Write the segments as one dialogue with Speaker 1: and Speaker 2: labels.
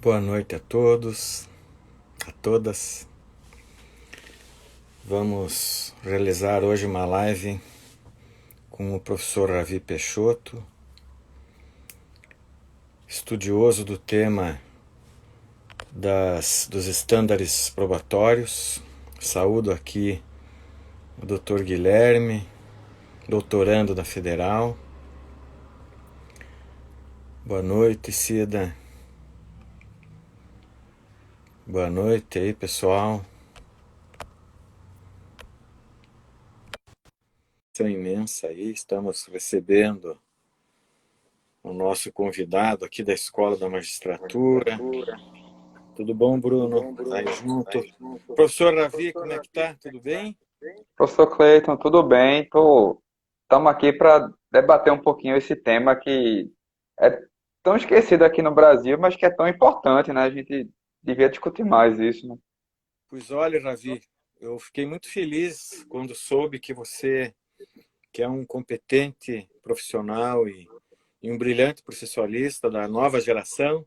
Speaker 1: Boa noite a todos, a todas. Vamos realizar hoje uma live com o professor Ravi Peixoto, estudioso do tema dos estándares probatórios. Saúdo aqui o Dr. Guilherme, doutorando da Federal. Boa noite, Cida. Boa noite aí, pessoal. Imensa aí, estamos recebendo o nosso convidado aqui da Escola da Magistratura. Tudo bom, Bruno? Tá aí junto. Professor Ravi, como é que tá? Tudo bem?
Speaker 2: Professor Cleiton, tudo bem? Estamos aqui para debater um pouquinho esse tema que é tão esquecido aqui no Brasil, mas que é tão importante, né? A gente devia discutir mais isso, né?
Speaker 1: Pois olha, Ravi, eu fiquei muito feliz quando soube que você, que é um competente profissional e um brilhante processualista da nova geração,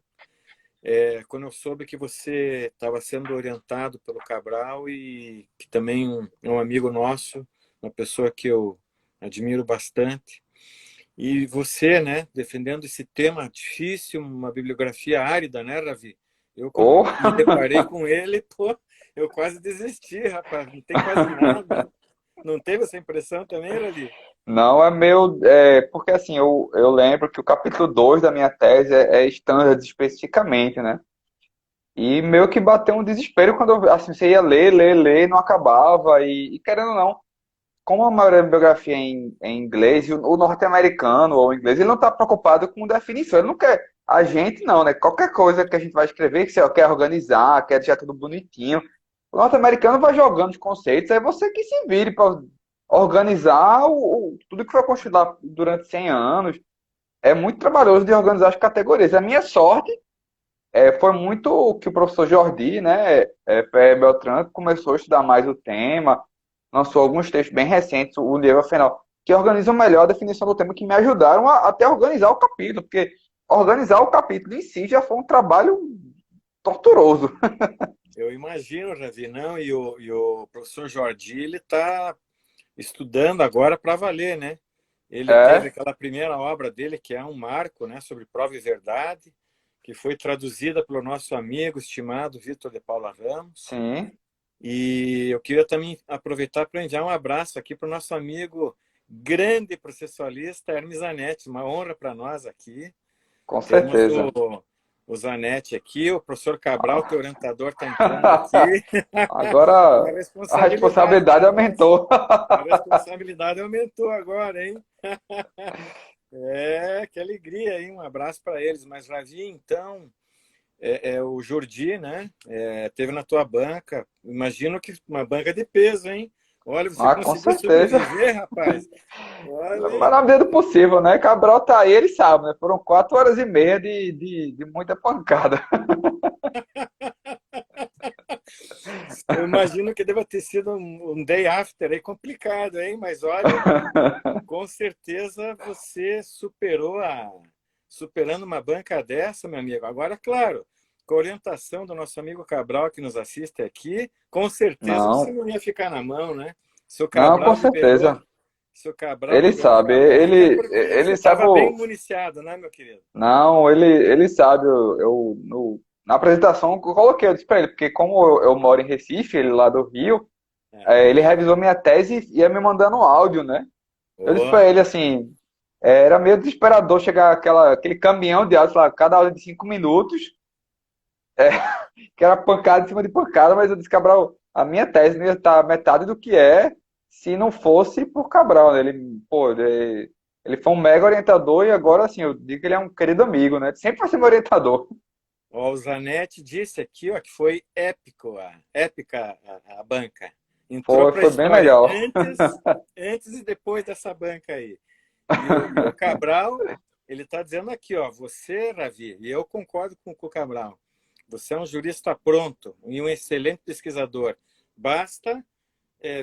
Speaker 1: quando eu soube que você estava sendo orientado pelo Cabral e que também é um amigo nosso, uma pessoa que eu admiro bastante. E você, né, defendendo esse tema difícil, uma bibliografia árida, né, Ravi? Eu, quando
Speaker 2: Ou,
Speaker 1: me deparei com ele, pô, eu quase desisti, rapaz, não tem quase nada. Não teve essa impressão também, Ravi?
Speaker 2: não é meu. Porque assim, eu lembro que o capítulo 2 da minha tese é standards especificamente, né? E meio que bateu um desespero quando assim, você ia ler, e não acabava, e querendo ou não. Como a maioria da bibliografia é em inglês, e o norte-americano ou o inglês, ele não está preocupado com definição, ele não quer. A gente não, né? Qualquer coisa que a gente vai escrever, que você quer organizar, quer deixar tudo bonitinho. O norte-americano vai jogando os conceitos, aí você que se vire para organizar tudo que foi construído lá durante 100 anos. É muito trabalhoso de organizar as categorias. A minha sorte foi muito o que o professor Jordi, né, Beltrán, começou a estudar mais o tema, lançou alguns textos bem recentes, o livro final, que organizam melhor a definição do tema, que me ajudaram a até organizar o capítulo, porque organizar o capítulo em si já foi um trabalho torturoso.
Speaker 1: Eu imagino, Ravi, não, e o professor Jordi, ele está estudando agora para valer, né? Ele teve
Speaker 2: É,
Speaker 1: aquela primeira obra dele, que é um marco, né, sobre prova e verdade, que foi traduzida pelo nosso amigo estimado Vitor de Paula Ramos.
Speaker 2: sim,
Speaker 1: E eu queria também aproveitar para enviar um abraço aqui para o nosso amigo grande processualista Hermes Zanetti. Uma honra para nós aqui.
Speaker 2: com
Speaker 1: Temos
Speaker 2: certeza.
Speaker 1: o Zanetti aqui, o professor Cabral, teu orientador, está entrando aqui. Uma
Speaker 2: Agora a
Speaker 1: responsabilidade
Speaker 2: responsabilidade
Speaker 1: para nós.
Speaker 2: aumentou.
Speaker 1: A responsabilidade aumentou agora, hein? Que alegria, hein? Um abraço para eles. Mas, Ravi, então, o Jordi, né? Teve na tua banca. Imagino que uma banca de peso, hein? Olha, você
Speaker 2: Ah, com
Speaker 1: conseguiu
Speaker 2: certeza.
Speaker 1: sobreviver, rapaz. Olha,
Speaker 2: Mas na medida do possível, né? Cabral tá aí, ele sabe, né? Foram 4 horas e meia de muita pancada.
Speaker 1: eu imagino que deva ter sido um day after aí complicado, hein? Mas olha, com certeza você superando uma banca dessa, meu amigo. Agora, claro, com a orientação do nosso amigo Cabral que nos assiste aqui, com certeza você
Speaker 2: Não,
Speaker 1: não ia ficar na mão, né? Se o
Speaker 2: não, com
Speaker 1: Cabral liberou,
Speaker 2: certeza.
Speaker 1: se o Cabral
Speaker 2: Ele
Speaker 1: liberou
Speaker 2: sabe,
Speaker 1: uma banca é porque você
Speaker 2: ele sabe
Speaker 1: estava bem municiado, né, meu querido?
Speaker 2: Não, ele sabe. Na apresentação eu coloquei, eu disse pra ele, porque como eu moro em Recife, ele lá do Rio, ele
Speaker 1: Aham.
Speaker 2: revisou minha tese e ia me mandando um áudio, né? Eu disse
Speaker 1: Boa.
Speaker 2: pra ele assim, era meio desesperador chegar aquele caminhão de áudio lá, cada áudio de 5 minutos, que era pancada em cima de pancada, mas eu disse, Cabral, a minha tese não ia estar metade do que é se não fosse por Cabral, né? Ele foi um mega orientador e agora, assim, eu digo que ele é um querido amigo, né? Sempre vai ser meu orientador.
Speaker 1: Ó, o Zanetti disse aqui, ó, que foi épica a banca. Entrou para a
Speaker 2: Foi bem
Speaker 1: história
Speaker 2: legal.
Speaker 1: antes e depois dessa banca aí. E o Cabral, ele está dizendo aqui, ó, você, Ravi, e eu concordo com o Cabral, você é um jurista pronto e um excelente pesquisador. Basta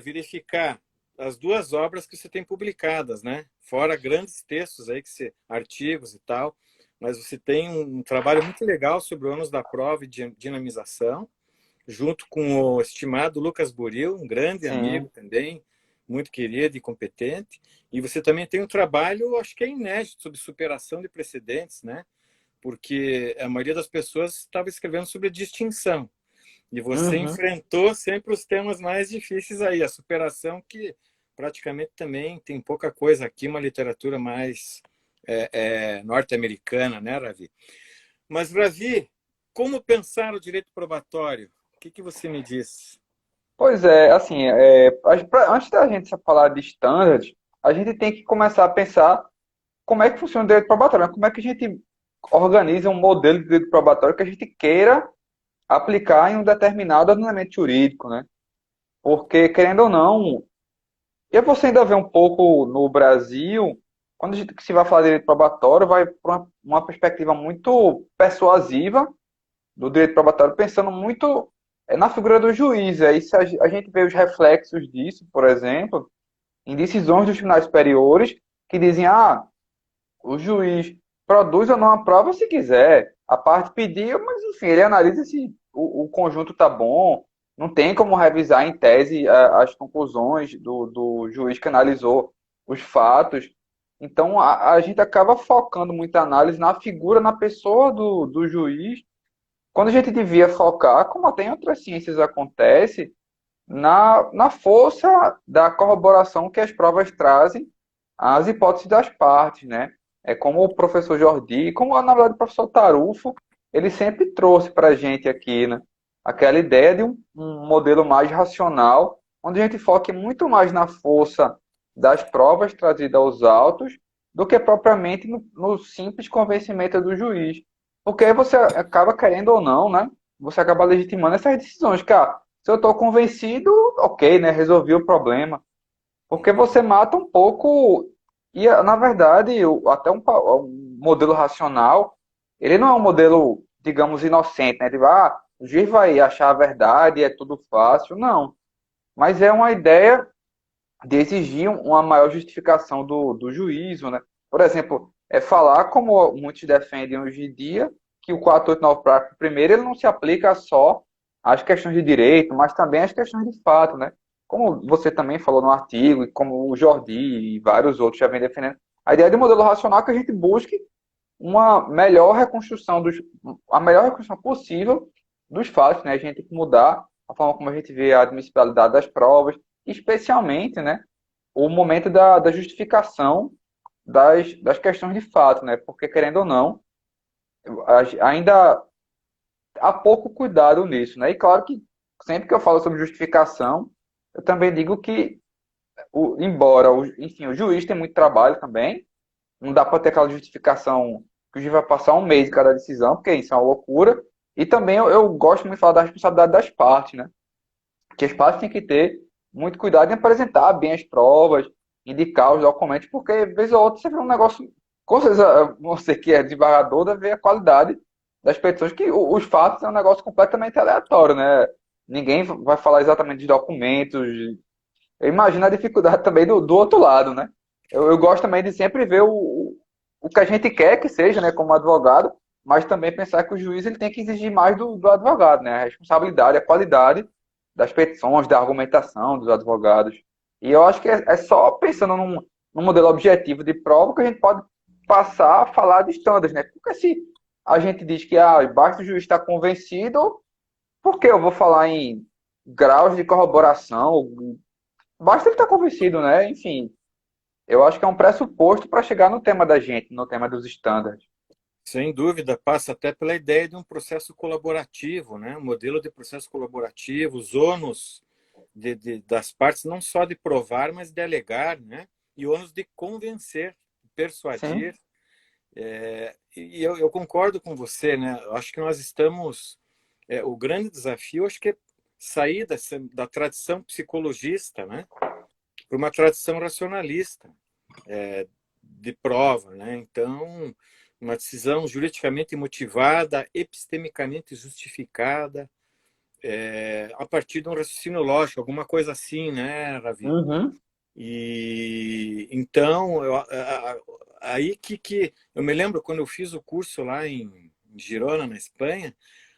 Speaker 1: verificar as duas obras que você tem publicadas, né? Fora grandes textos aí, artigos e tal. mas você tem um trabalho muito legal sobre o ônus da prova e dinamização, junto com o estimado Lucas Buril, um grande amigo
Speaker 2: Sim.
Speaker 1: também, muito querido e competente. E você também tem um trabalho, acho que é inédito, sobre superação de precedentes, né? Porque a maioria das pessoas estava escrevendo sobre distinção. E você
Speaker 2: Uhum.
Speaker 1: enfrentou sempre os temas mais difíceis aí, a superação, que praticamente também tem pouca coisa aqui, uma literatura mais norte-americana, né, Ravi? Mas, Ravi, como pensar o direito probatório? O que você me diz?
Speaker 2: Pois é, assim, antes da gente falar de standards, a gente tem que começar a pensar como é que funciona o direito probatório, né? Como é que a gente organiza um modelo de direito probatório que a gente queira aplicar em um determinado ordenamento jurídico, né? Porque, querendo ou não, e você ainda vê um pouco no Brasil, quando a gente se vai falar de direito probatório, vai para uma perspectiva muito persuasiva do direito probatório, pensando muito na figura do juiz. Aí se a gente vê os reflexos disso, por exemplo, em decisões dos tribunais superiores que dizem, o juiz produz ou não a prova se quiser. A parte pediu, mas enfim, ele analisa se o conjunto está bom. Não tem como revisar em tese as conclusões do juiz que analisou os fatos. Então a gente acaba focando muita análise na figura, na pessoa do juiz, quando a gente devia focar, como até em outras ciências acontece, na força da corroboração que as provas trazem às hipóteses das partes, né? É como o professor Jordi, como na verdade o professor Tarufo, ele sempre trouxe para a gente aqui, né? Aquela ideia de um modelo mais racional, onde a gente foque muito mais na força das provas trazidas aos autos do que propriamente no simples convencimento do juiz. Porque aí você acaba querendo ou não, né? Você acaba legitimando essas decisões, que, se eu estou convencido, ok, né? Resolvi o problema. Porque você mata um pouco. E, na verdade, até um modelo racional, ele não é um modelo, digamos, inocente, né? De, o juiz vai achar a verdade, é tudo fácil. Não. Mas é uma ideia de exigir uma maior justificação do juízo, né? Por exemplo, é falar, como muitos defendem hoje em dia, que o 489, parágrafo primeiro, ele não se aplica só às questões de direito, mas também às questões de fato, né? Como você também falou no artigo, e como o Jordi e vários outros já vem defendendo, a ideia de modelo racional é que a gente busque uma melhor reconstrução a melhor reconstrução possível dos fatos, né? A gente tem que mudar a forma como a gente vê a admissibilidade das provas, especialmente, né, o momento da justificação das questões de fato, né? Porque, querendo ou não, ainda há pouco cuidado nisso, né? E claro que sempre que eu falo sobre justificação, eu também digo que, embora, enfim, o juiz tem muito trabalho também, não dá para ter aquela justificação que o juiz vai passar um mês em cada decisão, porque isso é uma loucura. E também eu gosto muito de falar da responsabilidade das partes, né? Que as partes têm que ter muito cuidado em apresentar bem as provas, indicar os documentos, porque, vez ou outra, você vê um negócio. Com certeza, você que é desembargador deve ver a qualidade das petições, que os fatos é um negócio completamente aleatório, né? Ninguém vai falar exatamente dos documentos. Eu imagino a dificuldade também do outro lado, né? Eu gosto também de sempre ver o que a gente quer que seja, né, como advogado, mas também pensar que o juiz ele tem que exigir mais do advogado, né? A responsabilidade, a qualidade das petições, da argumentação dos advogados. E eu acho que é só pensando num modelo objetivo de prova que a gente pode passar a falar de estándares, né? Porque se a gente diz que basta o juiz estar convencido, por que eu vou falar em graus de corroboração? Basta ele estar convencido, né? Enfim, eu acho que é um pressuposto para chegar no tema da gente, no tema dos estándares.
Speaker 1: Sem dúvida, passa até pela ideia de um processo colaborativo, né? Um modelo de processo colaborativo, os ônus das partes, não só de provar, mas de alegar, né? E ônus de convencer, persuadir.
Speaker 2: Sim,
Speaker 1: E eu concordo com você, né? Eu acho que nós estamos. O grande desafio, acho que é sair da tradição psicologista, né? Para uma tradição racionalista, de prova, né? Então, uma decisão juridicamente motivada, epistemicamente justificada, a partir de um raciocínio lógico, alguma coisa assim, né, Ravi?
Speaker 2: uhum,
Speaker 1: E então aí que eu me lembro quando eu fiz o curso lá em Girona, na Espanha,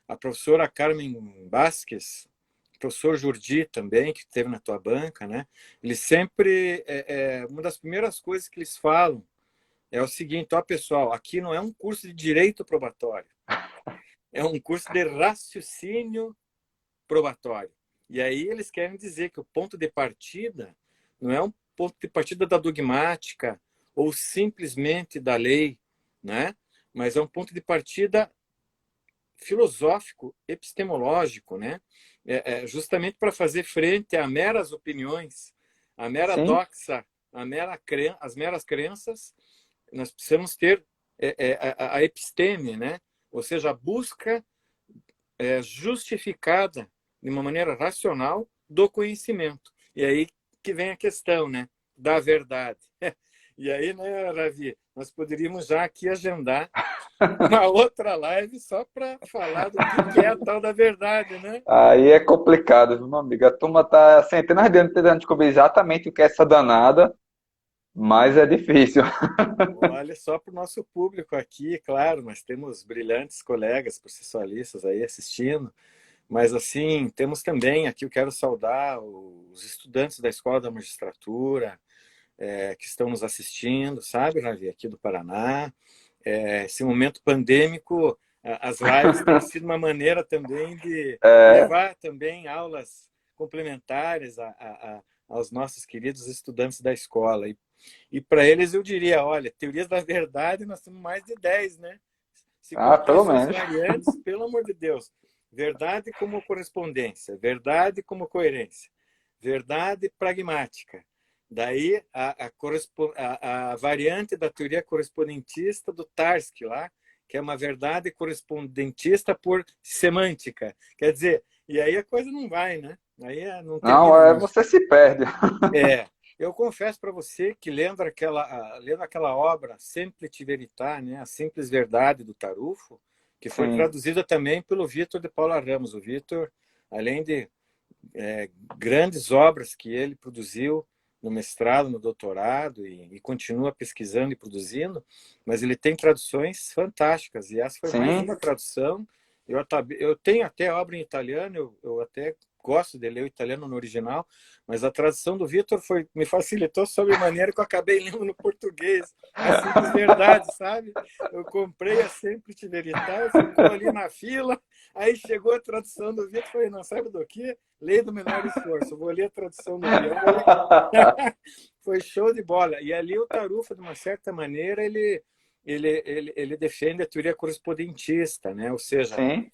Speaker 1: a professora Carmen Vázquez, o professor Jordi também, que esteve na tua banca, né? Eles sempre, uma das primeiras coisas que eles falam é o seguinte: ó, pessoal, aqui não é um curso de direito probatório, é um curso de raciocínio probatório. E aí eles querem dizer que o ponto de partida não é um ponto de partida da dogmática ou simplesmente da lei, né? Mas é um ponto de partida filosófico, epistemológico, né? Justamente para fazer frente a meras opiniões, a mera
Speaker 2: Sim,
Speaker 1: doxa, as meras crenças. Nós precisamos ter a episteme, né? Ou seja, a busca justificada de uma maneira racional do conhecimento. E aí que vem a questão, né, da verdade. E aí, né, Ravi, nós poderíamos já aqui agendar uma outra live só para falar do que é a tal da verdade, né?
Speaker 2: aí é complicado, viu, meu amigo? A turma tá centenas de anos tentando descobrir exatamente o que é essa danada, mas é difícil.
Speaker 1: Olha, só para o nosso público aqui, claro, nós temos brilhantes colegas processualistas aí assistindo, mas assim, temos também aqui, eu quero saudar os estudantes da Escola da Magistratura, que estão nos assistindo, sabe, Ravi, aqui do Paraná. Esse momento pandêmico, as lives têm sido uma maneira também de
Speaker 2: É,
Speaker 1: levar também aulas complementares aos nossos queridos estudantes da escola. E para eles eu diria, olha, teorias da verdade nós temos mais de 10, né? Se contar
Speaker 2: pelo
Speaker 1: suas
Speaker 2: menos.
Speaker 1: variantes, pelo amor de Deus. Verdade como correspondência, verdade como coerência, verdade pragmática. Daí a variante da teoria correspondentista do Tarski lá, que é uma verdade correspondentista por semântica. Quer dizer, e aí a coisa não vai, né? Aí não
Speaker 2: Não,
Speaker 1: termina nunca.
Speaker 2: você se perde.
Speaker 1: Eu confesso para você que lendo aquela obra Simpliciter Veritatis, né, A Simples Verdade do Tarufo, que foi
Speaker 2: Sim,
Speaker 1: traduzida também pelo Vítor de Paula Ramos. O Vítor, além de grandes obras que ele produziu no mestrado, no doutorado e continua pesquisando e produzindo, mas ele tem traduções fantásticas e essa foi mais
Speaker 2: sim.
Speaker 1: uma tradução. Eu tenho até obra em italiano, eu até gosto de ler o italiano no original, mas a tradução do Vitor me facilitou sobremaneira que eu acabei lendo no português a simples verdade, sabe? Eu comprei a Simples Veritas, ficou ali na fila, aí chegou a tradução do Vitor, falei, não sabe do que? Lei do menor esforço. Eu vou ler a tradução do Bianchi. Foi show de bola. E ali o Tarufa, de uma certa maneira, ele defende a teoria correspondentista, né? Ou seja,
Speaker 2: Sim,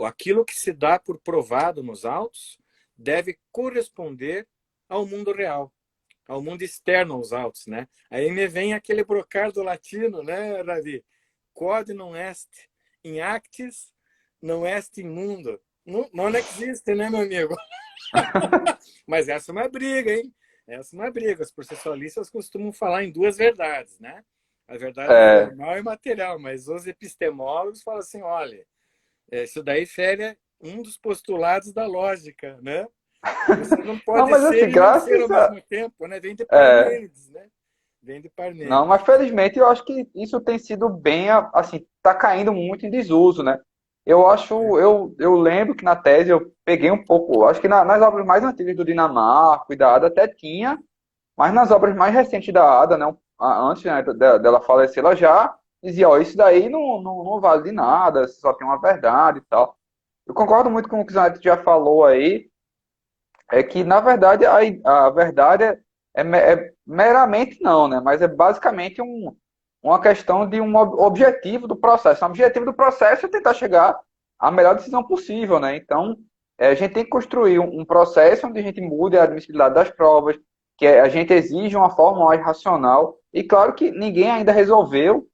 Speaker 1: aquilo que se dá por provado nos autos deve corresponder ao mundo real, ao mundo externo aos autos, né? Aí me vem aquele brocardo latino, né, Ravi? Quod non est in actis, non est in mundo. Não, não existe, né, meu amigo? Mas essa é uma briga, hein? Essa é uma briga. Os processualistas costumam falar em duas verdades, né? A verdade
Speaker 2: é.
Speaker 1: formal e material, mas os epistemólogos falam assim, olha, isso daí fere um dos postulados da lógica, né? Você não
Speaker 2: Não,
Speaker 1: pode
Speaker 2: mas
Speaker 1: ser
Speaker 2: assim,
Speaker 1: e não ser ao
Speaker 2: graças a.
Speaker 1: mesmo tempo, né? Vem de
Speaker 2: É,
Speaker 1: Parmênides, né? Vem de
Speaker 2: não,
Speaker 1: Parmênides.
Speaker 2: mas felizmente eu acho que isso tem sido bem, assim, tá caindo muito em desuso, né? Eu acho, eu lembro que na tese eu peguei um pouco, acho que nas obras mais antigas do Dinamarca e da Ada até tinha, mas nas obras mais recentes da Ada, né, antes, né, dela falecer, ela já dizia, ó, isso daí não vale de nada, só tem uma verdade e tal. Eu concordo muito com o que o Zanetti já falou aí, é que, na verdade, a verdade é meramente não, né? Mas é basicamente uma questão de um objetivo do processo. O objetivo do processo é tentar chegar à melhor decisão possível, né? Então, a gente tem que construir um processo onde a gente mude a admissibilidade das provas, que a gente exige uma forma mais racional. E claro que ninguém ainda resolveu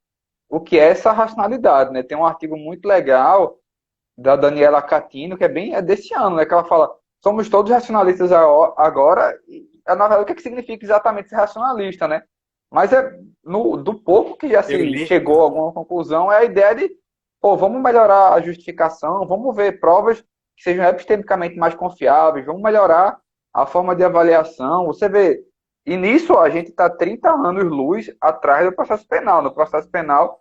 Speaker 2: o que é essa racionalidade, né? Tem um artigo muito legal da Daniela Catino, que é desse ano, né? Que ela fala, somos todos racionalistas agora, e na verdade o que, é que significa exatamente ser racionalista, né? Mas do pouco que já
Speaker 1: Eu
Speaker 2: se
Speaker 1: li.
Speaker 2: chegou a alguma conclusão, é a ideia de, pô, vamos melhorar a justificação, vamos ver provas que sejam epistemicamente mais confiáveis, vamos melhorar a forma de avaliação. Você vê, E nisso a gente está 30 anos-luz atrás do processo penal. No processo penal,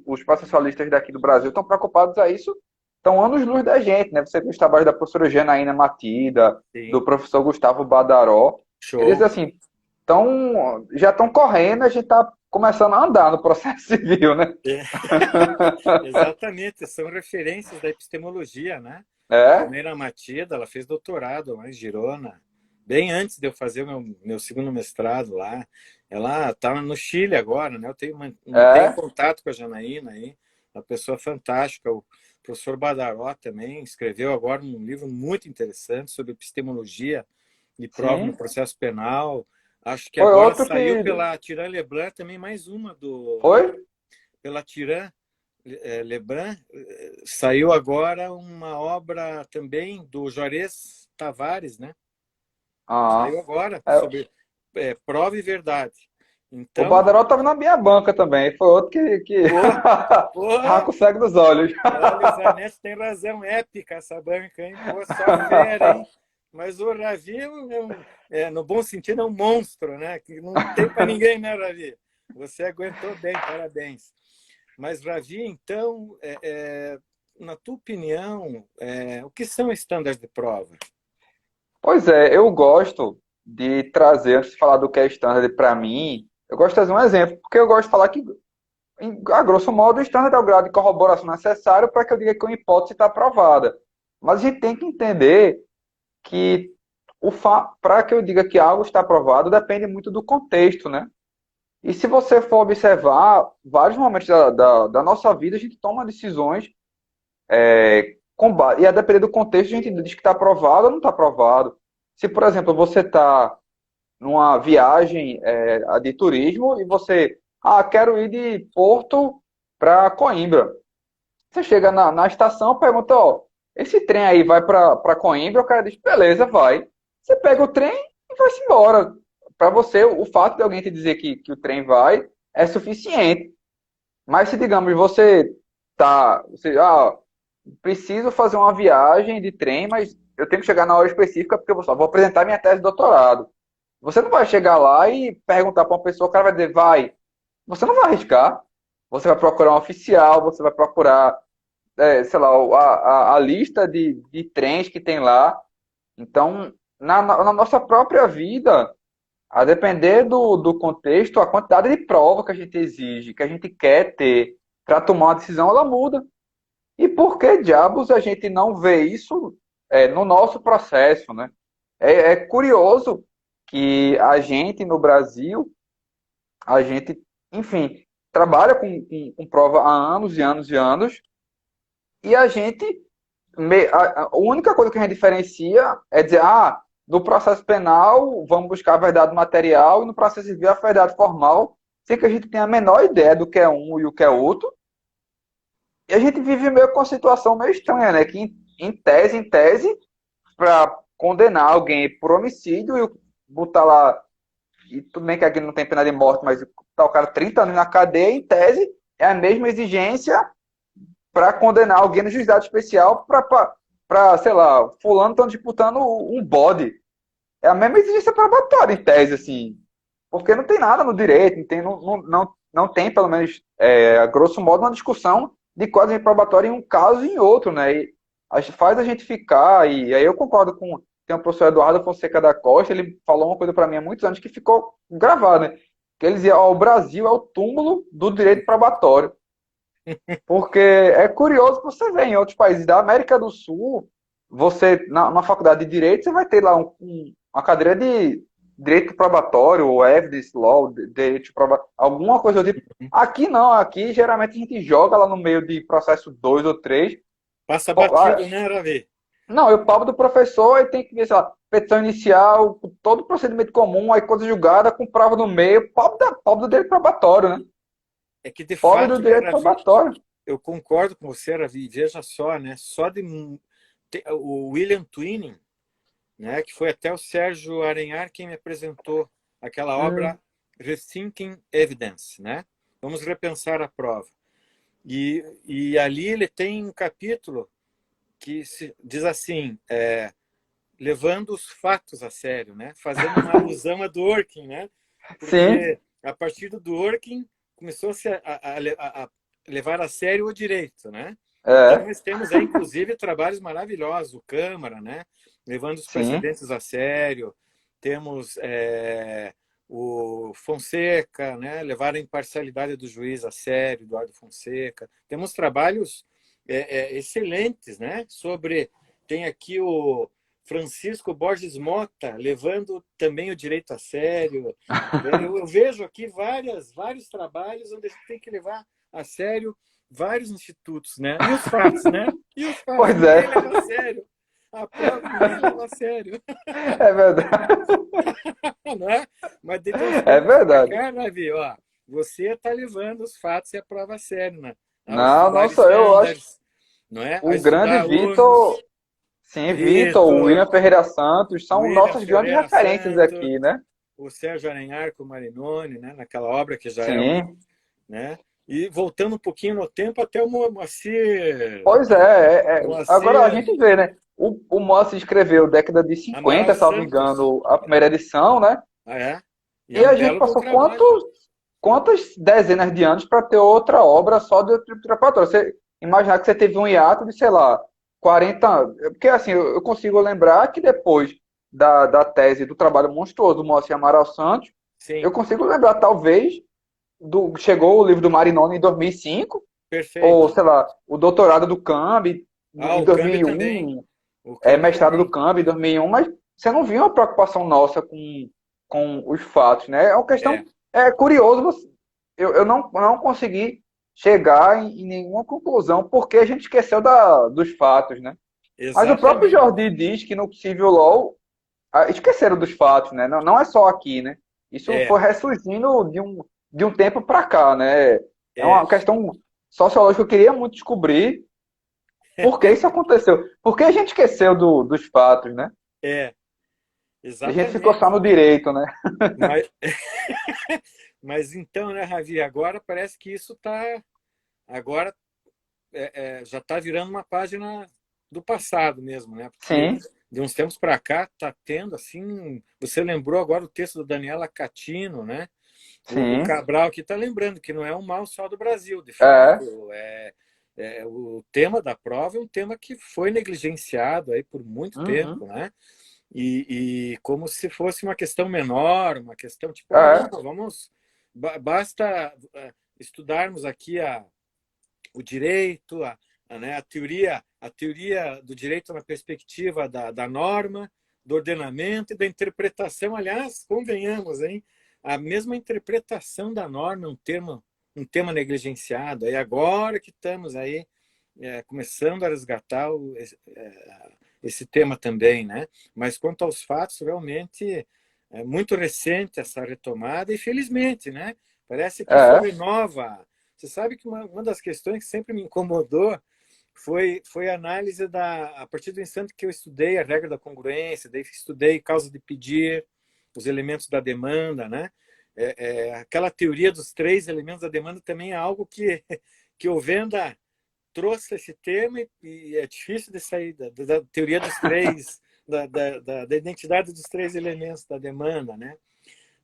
Speaker 2: os processualistas daqui do Brasil estão preocupados a isso, estão anos-luz da gente, né? Você viu os trabalhos da professora Janaína Matida, do
Speaker 1: Sim,
Speaker 2: professor Gustavo Badaró. Eles,
Speaker 1: show.
Speaker 2: assim, já estão correndo, a gente está começando a andar no processo civil, né?
Speaker 1: É, exatamente, são referências da epistemologia, né?
Speaker 2: É,
Speaker 1: Janaína Matida, ela fez doutorado lá em Girona, bem antes de eu fazer o meu segundo mestrado lá. Ela está no Chile agora, né? Mantenho
Speaker 2: é,
Speaker 1: contato com a Janaína aí, uma pessoa fantástica. O professor Badaró também escreveu agora um livro muito interessante sobre epistemologia de prova no
Speaker 2: sim.
Speaker 1: processo penal. Acho que
Speaker 2: Foi
Speaker 1: agora
Speaker 2: outro
Speaker 1: saiu
Speaker 2: que.
Speaker 1: pela Tirã Leblanc também mais uma
Speaker 2: Foi?
Speaker 1: pela Tirã Lebrun, saiu agora uma obra também do Juarez Tavares, né?
Speaker 2: Ah,
Speaker 1: Saiu agora
Speaker 2: é,
Speaker 1: sobre prova e verdade.
Speaker 2: o
Speaker 1: Então,
Speaker 2: Badaró estava na minha banca também. Foi outro que
Speaker 1: pô, pô,
Speaker 2: tava com cego dos olhos.
Speaker 1: olha, o Zanetti tem razão, épica essa banca, hein? Pô, só fera, hein? Mas o Ravi no bom sentido, é um monstro, né? Que não tem para ninguém, né, Ravi? Você aguentou bem, parabéns. Mas, Ravi, então, na tua opinião, o que são estándares de prova?
Speaker 2: Pois é, eu gosto de trazer, antes de falar do que é standard para mim, eu gosto de trazer um exemplo, porque eu gosto de falar que, a grosso modo, o standard é o grau de corroboração necessário para que eu diga que uma hipótese está aprovada. Mas a gente tem que entender que para que eu diga que algo está aprovado depende muito do contexto, né? E se você for observar, vários momentos da nossa vida a gente toma decisões e a depender do contexto a gente diz que está aprovado ou não está aprovado. Se, por exemplo, você está numa viagem de turismo e você, quero ir de Porto para Coimbra. Você chega na estação, pergunta, ó, esse trem aí vai para Coimbra? O cara diz, beleza, vai. Você pega o trem e vai-se embora. Para você, o fato de alguém te dizer que o trem vai é suficiente. Mas se, digamos, preciso fazer uma viagem de trem, mas eu tenho que chegar na hora específica porque eu só vou apresentar minha tese de doutorado. Você não vai chegar lá e perguntar para uma pessoa, o cara vai dizer, vai. Você não vai arriscar. Você vai procurar um oficial, você vai procurar, sei lá, a lista de trens que tem lá. Então, na nossa própria vida, a depender do contexto, a quantidade de prova que a gente exige, que a gente quer ter para tomar uma decisão, ela muda. E por que diabos a gente não vê isso no nosso processo, né? É curioso que a gente no Brasil, a gente, enfim, trabalha com prova há anos e anos e anos, e a gente, a única coisa que a gente diferencia é dizer, no processo penal vamos buscar a verdade material e no processo civil a verdade formal, sem que a gente tenha a menor ideia do que é um e o que é outro. E a gente vive meio com uma situação meio estranha, né? Que em tese, para condenar alguém por homicídio e botar lá, e tudo bem que aqui não tem pena de morte, mas tá o cara 30 anos na cadeia, em tese, é a mesma exigência para condenar alguém no juizado especial para, sei lá, fulano estão disputando um bode. É a mesma exigência probatória, em tese, assim. Porque não tem nada no direito, não tem, pelo menos, a grosso modo, uma discussão de quase probatória em um caso e em outro, né? E faz a gente ficar, e aí eu concordo com tem o professor Eduardo Fonseca da Costa, ele falou uma coisa para mim há muitos anos que ficou gravado, né? Que ele dizia, o Brasil é o túmulo do direito probatório. Porque é curioso que você vê em outros países da América do Sul, você, na faculdade de Direito, você vai ter lá uma cadeira de Direito Probatório, ou Evidence Law, Direito Probatório, alguma coisa do tipo. Aqui não, aqui geralmente a gente joga lá no meio de processo 2 ou 3.
Speaker 1: Passa batido, né, Ravi?
Speaker 2: Não, eu pabo do professor e tem que ver, sei lá, petição inicial, todo o procedimento comum, aí coisa julgada com prova no meio, pabo do direito probatório, né?
Speaker 1: É que, de
Speaker 2: Pobre do
Speaker 1: fato, né,
Speaker 2: direito
Speaker 1: Ravi,
Speaker 2: probatório.
Speaker 1: eu concordo com você, Ravi. Veja só, né? O William Twining, né, que foi até o Sérgio Arenhar quem me apresentou aquela obra
Speaker 2: Hum,
Speaker 1: Rethinking Evidence, né? Vamos repensar a prova. E ali ele tem um capítulo que diz assim: levando os fatos a sério, né? Fazendo uma alusão a Dworkin, né?
Speaker 2: Sim,
Speaker 1: Porque a partir do Dworkin começou-se a levar a sério o direito, né? Então
Speaker 2: é,
Speaker 1: nós temos aí, inclusive, trabalhos maravilhosos, o Câmara, né? Levando os
Speaker 2: sim.
Speaker 1: precedentes a sério. Temos o Fonseca, né? Levar a imparcialidade do juiz a sério, Eduardo Fonseca. Temos trabalhos excelentes, né? Tem aqui o Francisco Borges Mota levando também o direito a sério. Eu vejo aqui vários trabalhos onde a gente tem que levar a sério vários institutos, né? E os fatos, né? E os fatos,
Speaker 2: Pois é,
Speaker 1: ninguém leva a sério. A prova ninguém leva a sério,
Speaker 2: é verdade.
Speaker 1: não é? Mas de uns
Speaker 2: É
Speaker 1: tempos para
Speaker 2: verdade.
Speaker 1: cá, Ravi, ó, você está levando os fatos e a prova a sério, né? Ao
Speaker 2: Não,
Speaker 1: estudar
Speaker 2: não sou eu. Eu acho que
Speaker 1: standards, não é? Ao
Speaker 2: o grande
Speaker 1: estudar ONUs,
Speaker 2: Vitor, sim, Vitor, o
Speaker 1: Vitor,
Speaker 2: William Ferreira Santos são
Speaker 1: William
Speaker 2: nossas grandes
Speaker 1: Ferreira
Speaker 2: referências
Speaker 1: Santos,
Speaker 2: aqui, né?
Speaker 1: o Sérgio Aranhar com o Marinoni, né? Naquela obra que já é um,
Speaker 2: Sim.
Speaker 1: né? E voltando um pouquinho no tempo até o Moacir,
Speaker 2: Pois é, agora a
Speaker 1: Moacir
Speaker 2: gente vê, né? O Mosse escreveu década de
Speaker 1: Amaral
Speaker 2: 50, salvo
Speaker 1: Santos.
Speaker 2: engano, a primeira edição, né?
Speaker 1: Ah, é? E é
Speaker 2: E
Speaker 1: um
Speaker 2: a gente
Speaker 1: belo de um
Speaker 2: passou
Speaker 1: trabalho.
Speaker 2: quantas dezenas de anos para ter outra obra só de ultrapassagem? Você imaginar que você teve um hiato de, sei lá, 40 anos. Porque assim, eu consigo lembrar que depois da tese do trabalho monstruoso do Moacir Amaral Santos, eu
Speaker 1: Sim,
Speaker 2: consigo lembrar, talvez, chegou o livro do Marinoni em 2005, ou,
Speaker 1: perfeito.
Speaker 2: sei lá, o doutorado do Cambi
Speaker 1: Ah,
Speaker 2: em
Speaker 1: o Cambi também.
Speaker 2: 2001,
Speaker 1: O Cambi
Speaker 2: mestrado do
Speaker 1: também.
Speaker 2: Cambi em 2001, mas você não viu uma preocupação nossa com os fatos, né? É uma questão,
Speaker 1: É,
Speaker 2: é curioso, eu não consegui chegar em nenhuma conclusão porque a gente esqueceu dos fatos, né? Mas o próprio
Speaker 1: exatamente.
Speaker 2: Jordi diz que no Civil Law esqueceram dos fatos, né? Não é só aqui, né? Isso
Speaker 1: É,
Speaker 2: foi ressurgindo de um tempo para cá, né? É
Speaker 1: é,
Speaker 2: uma questão sociológica que eu queria muito descobrir por que isso aconteceu. Por que a gente esqueceu dos fatos, né?
Speaker 1: é,
Speaker 2: E a gente ficou só
Speaker 1: exatamente.
Speaker 2: no direito, né?
Speaker 1: Mas, mas então, né, Ravi, agora parece que isso está. Agora já está virando uma página do passado mesmo, né? Porque
Speaker 2: Sim,
Speaker 1: de uns tempos para cá está tendo assim. Você lembrou agora o texto da Daniela Catino, né? O
Speaker 2: sim,
Speaker 1: Cabral aqui está lembrando que não é um mal só do Brasil, de
Speaker 2: é,
Speaker 1: fato. O tema da prova é um tema que foi negligenciado aí por muito tempo,
Speaker 2: uhum,
Speaker 1: né? E como se fosse uma questão menor, uma questão tipo, não,
Speaker 2: é,
Speaker 1: basta estudarmos aqui o direito, né, a teoria do direito na perspectiva da norma, do ordenamento e da interpretação. Aliás, convenhamos, hein? A mesma interpretação da norma é um tema negligenciado. Aí agora que estamos aí começando a resgatar esse tema também, né? Mas quanto aos fatos, realmente é muito recente essa retomada e felizmente, né? Parece que isso
Speaker 2: é,
Speaker 1: renova. Você sabe que uma das questões que sempre me incomodou foi a análise a partir do instante que eu estudei a regra da congruência, daí estudei causa de pedir, os elementos da demanda, né? Aquela teoria dos três elementos da demanda também é algo que o Venda trouxe esse tema e é difícil de sair da teoria dos três, da identidade dos três elementos da demanda, né?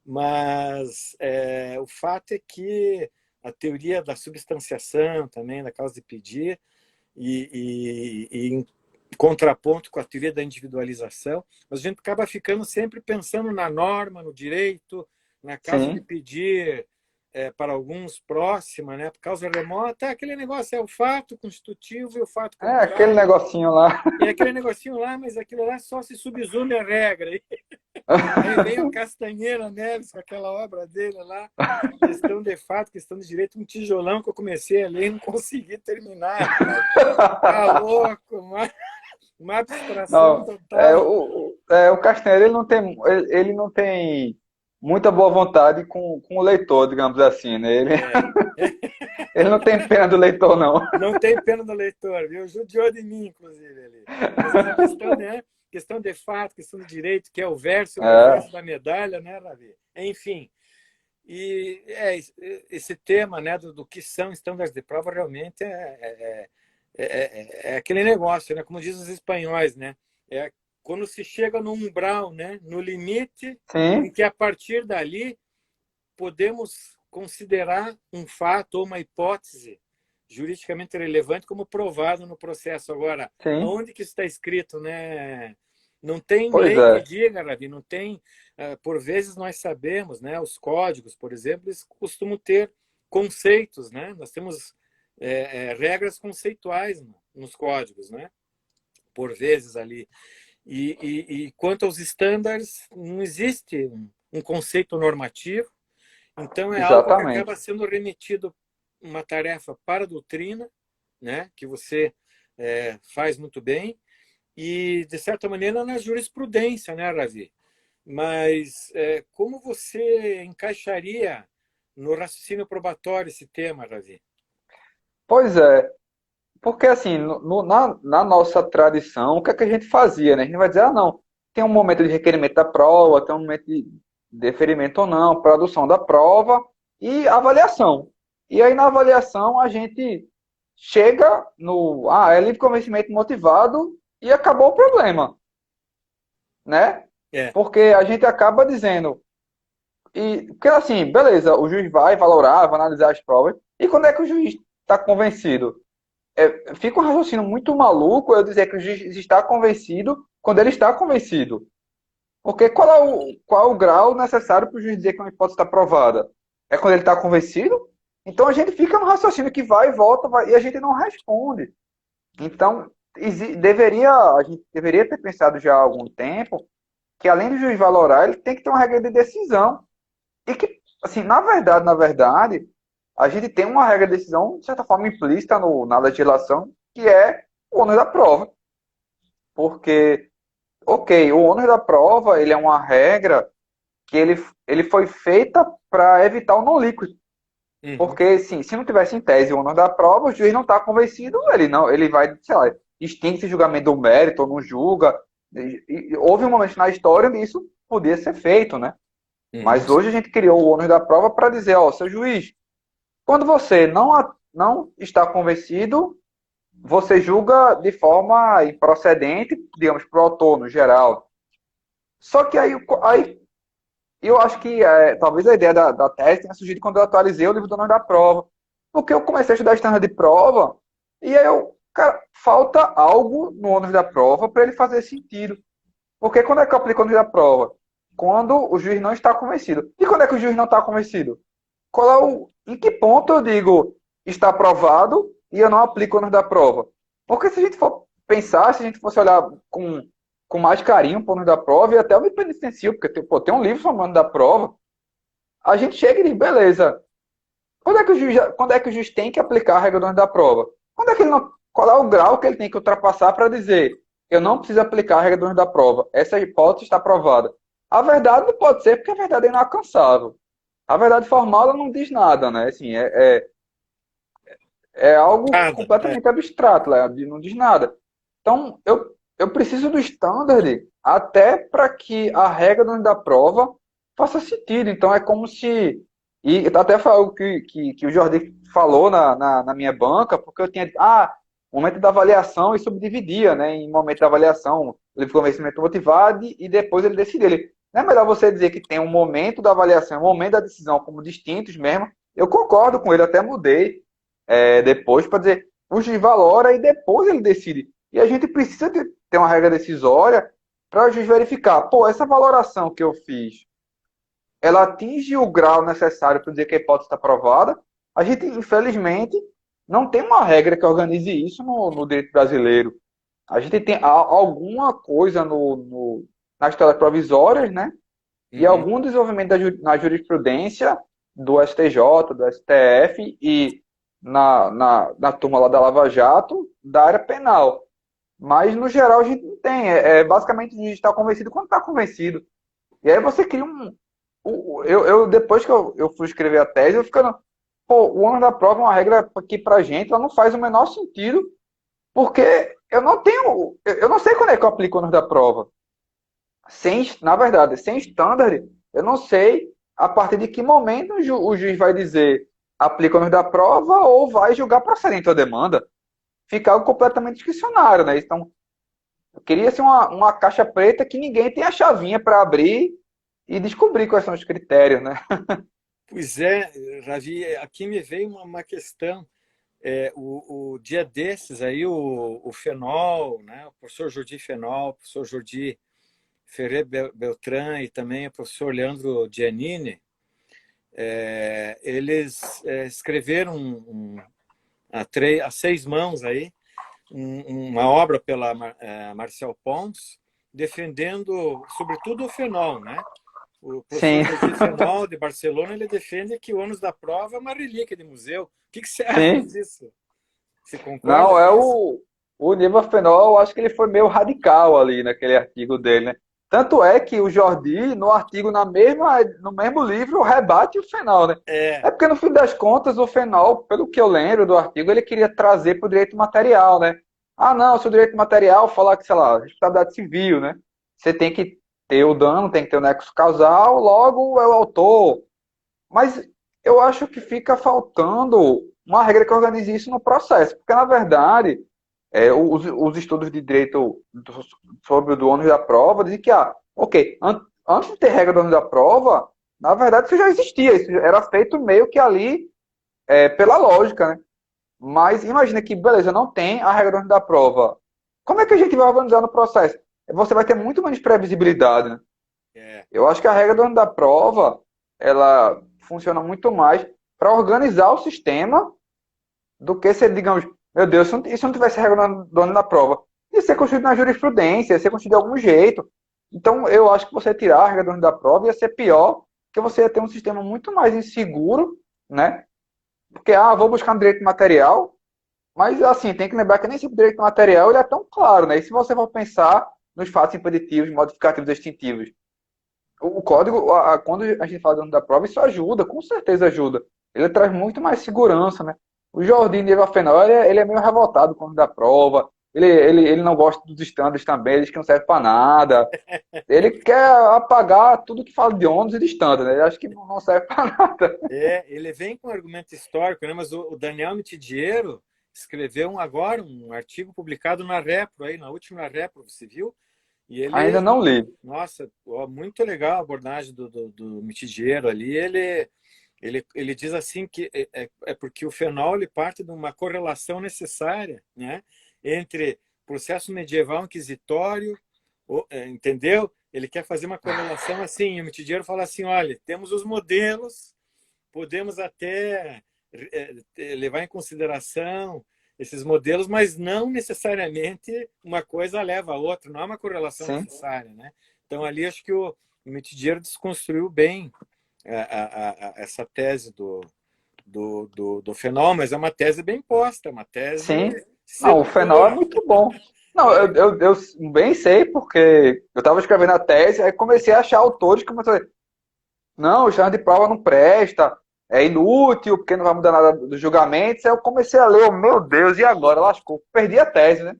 Speaker 1: Mas o fato é que a teoria da substanciação também, da causa de pedir, e em contraponto com a teoria da individualização, mas a gente acaba ficando sempre pensando na norma, no direito, na causa de
Speaker 2: sim.
Speaker 1: pedir para alguns próxima, né? Por causa remota, aquele negócio é o fato constitutivo e o fato
Speaker 2: É aquele
Speaker 1: contrário.
Speaker 2: negocinho lá.
Speaker 1: E é aquele negocinho lá, mas aquilo lá só se subsume a regra. Aí vem o Castanheira Neves com aquela obra dele lá, questão de fato, questão de direito, um tijolão que eu comecei a ler e não consegui terminar, rapaz. Tá louco, uma abstração
Speaker 2: Não,
Speaker 1: total.
Speaker 2: o Castanheira ele não tem muita boa vontade com o leitor, digamos assim, né? Ele,
Speaker 1: É,
Speaker 2: ele não tem pena do leitor, não.
Speaker 1: não tem pena do leitor, viu? Judiou de mim, inclusive, ali. Mas é questão, né? Questão de fato, questão de direito, que é o verso e o
Speaker 2: É,
Speaker 1: reverso da medalha, né, Ravi? Enfim, e esse tema, né, do que são estándares de prova realmente é aquele negócio, né? Como dizem os espanhóis, né? É quando se chega no umbral, né, no limite, em
Speaker 2: Sim,
Speaker 1: que a partir dali podemos considerar um fato ou uma hipótese juridicamente relevante como provado no processo. Agora,
Speaker 2: sim.
Speaker 1: aonde que está escrito, né? Não tem
Speaker 2: Pois
Speaker 1: lei que
Speaker 2: é.
Speaker 1: diga, Ravi, não tem. Por vezes nós sabemos, né? Os códigos, por exemplo, eles costumam ter conceitos, né? Nós temos regras conceituais nos códigos, né? Por vezes ali. E quanto aos estándares, não existe um conceito normativo, então é algo que acaba
Speaker 2: Exatamente.
Speaker 1: sendo remetido uma tarefa para a doutrina, né, que você faz muito bem, e de certa maneira na jurisprudência, né, Ravi? Mas como você encaixaria no raciocínio probatório esse tema, Ravi?
Speaker 2: Pois é. Porque assim, na nossa tradição, o que é que a gente fazia, né? A gente vai dizer, ah, não, tem um momento de requerimento da prova, tem um momento de deferimento ou não, produção da prova e avaliação. E aí na avaliação a gente chega no, é livre convencimento motivado e acabou o problema, né?
Speaker 1: É,
Speaker 2: Porque a gente acaba dizendo, porque assim, beleza, o juiz vai valorar, vai analisar as provas, e quando é que o juiz está convencido? Fica um raciocínio muito maluco eu dizer que o juiz está convencido quando ele está convencido. Porque qual é o grau necessário para o juiz dizer que uma hipótese está provada? É quando ele está convencido? Então a gente fica no raciocínio que vai e volta e a gente não responde. Então a gente deveria ter pensado já há algum tempo que além do juiz valorar, ele tem que ter uma regra de decisão. E que, assim, na verdade, a gente tem uma regra de decisão, de certa forma, implícita na legislação, que é o ônus da prova. Porque, ok, o ônus da prova, ele é uma regra que ele foi feita para evitar o não líquido.
Speaker 1: uhum,
Speaker 2: Porque, sim, se não tivesse em tese o ônus da prova, o juiz não está convencido, ele vai, sei lá, extingue esse julgamento do mérito, ou não julga. Houve um momento na história onde isso podia ser feito, né?
Speaker 1: uhum,
Speaker 2: Mas hoje a gente criou o ônus da prova para dizer, ó, seu juiz, quando você não está convencido, você julga de forma improcedente, digamos, para o autor, no geral. Só que aí eu acho que talvez a ideia da tese tenha surgido quando eu atualizei o livro do ônus da prova. Porque eu comecei a estudar standard de prova e aí cara, falta algo no ônus da prova para ele fazer sentido. Porque quando é que eu aplico o ônus da prova? Quando o juiz não está convencido. E quando é que o juiz não está convencido? Em que ponto eu digo está aprovado e eu não aplico o ônus da prova? Porque se a gente for pensar, se a gente fosse olhar com mais carinho para o ônus da prova, e até eu me penitencio, porque tem um livro sobre o ônus da prova, a gente chega e diz, beleza, quando é que o juiz tem que aplicar a regra do ônus da prova? Quando é que ele não, qual é o grau que ele tem que ultrapassar para dizer, eu não preciso aplicar a regra do ônus da prova, essa hipótese está aprovada? A verdade não pode ser, porque a verdade é inalcançável. A verdade formal ela não diz nada, né? Assim, é algo
Speaker 1: nada,
Speaker 2: completamente abstrato, ela não diz nada. Então, eu preciso do standard até para que a regra da prova faça sentido. Então, é como se. E até foi algo que o Jordi falou na minha banca, porque eu tinha. Momento da avaliação e subdividia, né? Em momento da avaliação, ele ficou convencimento motivado e depois ele decidiu. Não é melhor você dizer que tem um momento da avaliação, um momento da decisão como distintos mesmo? Eu concordo com ele, até mudei depois para dizer o juiz valora e depois ele decide. E a gente precisa ter uma regra decisória para o juiz verificar, pô, essa valoração que eu fiz, ela atinge o grau necessário para dizer que a hipótese está aprovada. A gente, infelizmente, não tem uma regra que organize isso no direito brasileiro. A gente tem alguma coisa nas telas provisórias, né? E
Speaker 1: uhum,
Speaker 2: algum desenvolvimento na jurisprudência do STJ, do STF e na turma lá da Lava Jato, da área penal. Mas, no geral, a gente não tem. Basicamente, a gente está convencido quando está convencido. E aí você cria depois que eu fui escrever a tese, eu ficando. Pô, o ônus da prova é uma regra que pra gente ela não faz o menor sentido, porque eu não sei quando é que eu aplico o ônus da prova. Na verdade, sem standard, eu não sei a partir de que momento o juiz vai dizer aplica o ônus da prova ou vai julgar procedente a demanda. Fica algo completamente discricionário, né? Então, Queria-se uma caixa preta que ninguém tem a chavinha para abrir e descobrir quais são os critérios, né?
Speaker 1: Pois é, Ravi, aqui me veio uma questão. O dia desses aí, o Fenol, né, o professor Jordi Fenol, o professor Jordi Ferrer Beltrán e também o professor Leandro Giannini, eles escreveram a 6 mãos aí, uma obra pela Marcel Pons, defendendo, sobretudo, o fenol, né? O professor
Speaker 2: Sim,
Speaker 1: Jordi Fenol, de Barcelona, ele defende que o ônus da prova é uma relíquia de museu. O que você acha
Speaker 2: sim.
Speaker 1: disso? Você concorda
Speaker 2: Não,
Speaker 1: com isso?
Speaker 2: o Nivafinol, eu acho que ele foi meio radical ali naquele artigo dele, né? Tanto é que o Jordi, no artigo, no mesmo livro, rebate o fenol, né?
Speaker 1: É,
Speaker 2: É porque, no fim das contas, o fenol, pelo que eu lembro do artigo, ele queria trazer para o direito material, né? Ah, não, se o direito material falar que, sei lá, responsabilidade civil, né? Você tem que ter o dano, tem que ter o nexo causal, logo é o autor. Mas eu acho que fica faltando uma regra que organize isso no processo, porque na verdade os estudos de direito sobre o do ônus da prova dizem que, ok, antes de ter regra do ônus da prova, na verdade isso já existia, isso era feito meio que ali pela lógica, né? Mas imagina que, beleza, não tem a regra do ônus da prova. Como é que a gente vai organizar no processo? Você vai ter muito menos previsibilidade, né?
Speaker 1: é,
Speaker 2: Eu acho que a regra do ano da prova, ela funciona muito mais para organizar o sistema do que se, digamos, meu Deus, se não tivesse regra do ano da prova, ia ser construído na jurisprudência, ia ser construído de algum jeito. Então, eu acho que você tirar a regra do ano da prova ia ser pior, porque você ia ter um sistema muito mais inseguro, né? Porque, vou buscar um direito material, mas, assim, tem que lembrar que nem sempre o direito material ele é tão claro, né? E se você for pensar nos fatos impeditivos, modificativos extintivos, o código, quando a gente fala dentro da prova, isso ajuda, com certeza ajuda. Ele traz muito mais segurança, né? O Jordi Neva-Fenol, ele é meio revoltado quando dá prova. Ele não gosta dos estándares também, ele diz que não serve para nada. Ele quer apagar tudo que fala de ônus e de estándares, né? Ele acha que não serve para nada.
Speaker 1: ele vem com um argumento histórico, né? Mas o Daniel Mitidiero escreveu agora um artigo publicado na Repro, aí, na última Repro, você viu? E
Speaker 2: Ainda
Speaker 1: ele,
Speaker 2: não li.
Speaker 1: nossa, muito legal a abordagem do Mitidiero ali. Ele diz assim que é porque o fenol ele parte de uma correlação necessária, né, entre processo medieval inquisitório, entendeu? Ele quer fazer uma correlação assim, e o Mitidiero fala assim, olha, temos os modelos, podemos até levar em consideração esses modelos, mas não necessariamente uma coisa leva a outra, não há uma correlação
Speaker 2: Sim.
Speaker 1: necessária, né? Então ali acho que o Mitidiero desconstruiu bem essa tese do fenol, mas é uma tese bem posta, é uma tese
Speaker 2: Sim. Não, o fenol é
Speaker 1: sedutora.
Speaker 2: muito bom. Não,
Speaker 1: É,
Speaker 2: eu bem sei, porque eu estava escrevendo a tese, aí comecei a achar autores que começaram. Não, o exame de prova não presta, é inútil, porque não vai mudar nada dos julgamentos. Aí eu comecei a ler, meu Deus, e agora? Lascou. Perdi a tese, né?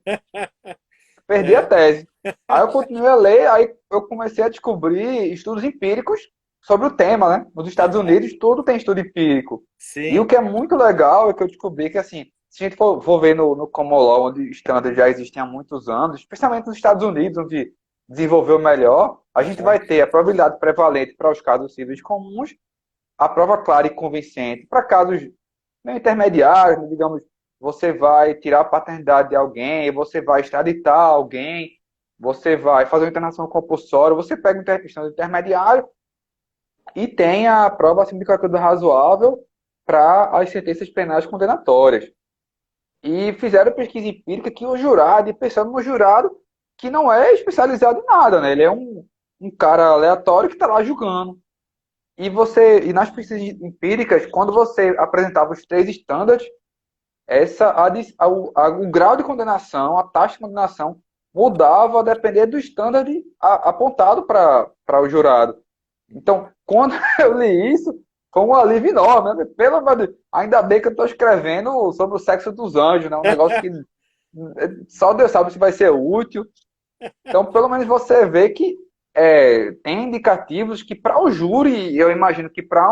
Speaker 2: Perdi a
Speaker 1: é,
Speaker 2: tese. Aí eu continuei a ler, aí eu comecei a descobrir estudos empíricos sobre o tema, né? Nos Estados
Speaker 1: aham,
Speaker 2: Unidos, tudo tem estudo empírico. E o
Speaker 1: sim,
Speaker 2: que é muito legal é que eu descobri que, assim, se a gente for ver no Common Law, onde standards já existem há muitos anos, especialmente nos Estados Unidos, onde desenvolveu melhor, a gente
Speaker 1: aham,
Speaker 2: vai ter a probabilidade prevalente para os casos cíveis comuns, a prova clara e convincente para casos meio intermediários, digamos, você vai tirar a paternidade de alguém, você vai extraditar alguém, você vai fazer uma internação compulsória, você pega um questão de intermediário e tem a prova acima de qualquer coisa razoável para as sentenças penais condenatórias. E fizeram pesquisa empírica que o jurado, e pensando no jurado, que não é especializado em nada, né? Ele é um cara aleatório que está lá julgando. E nas pesquisas empíricas, quando você apresentava os três estándares, o grau de condenação, a taxa de condenação mudava a depender do standard apontado para o jurado. Então, quando eu li isso, foi um alívio enorme, né? Pelo amor de Deus, ainda bem que eu estou escrevendo sobre o sexo dos anjos, né? Um negócio que só Deus sabe se vai ser útil. Então, pelo menos você vê que tem indicativos que para o júri, eu imagino que para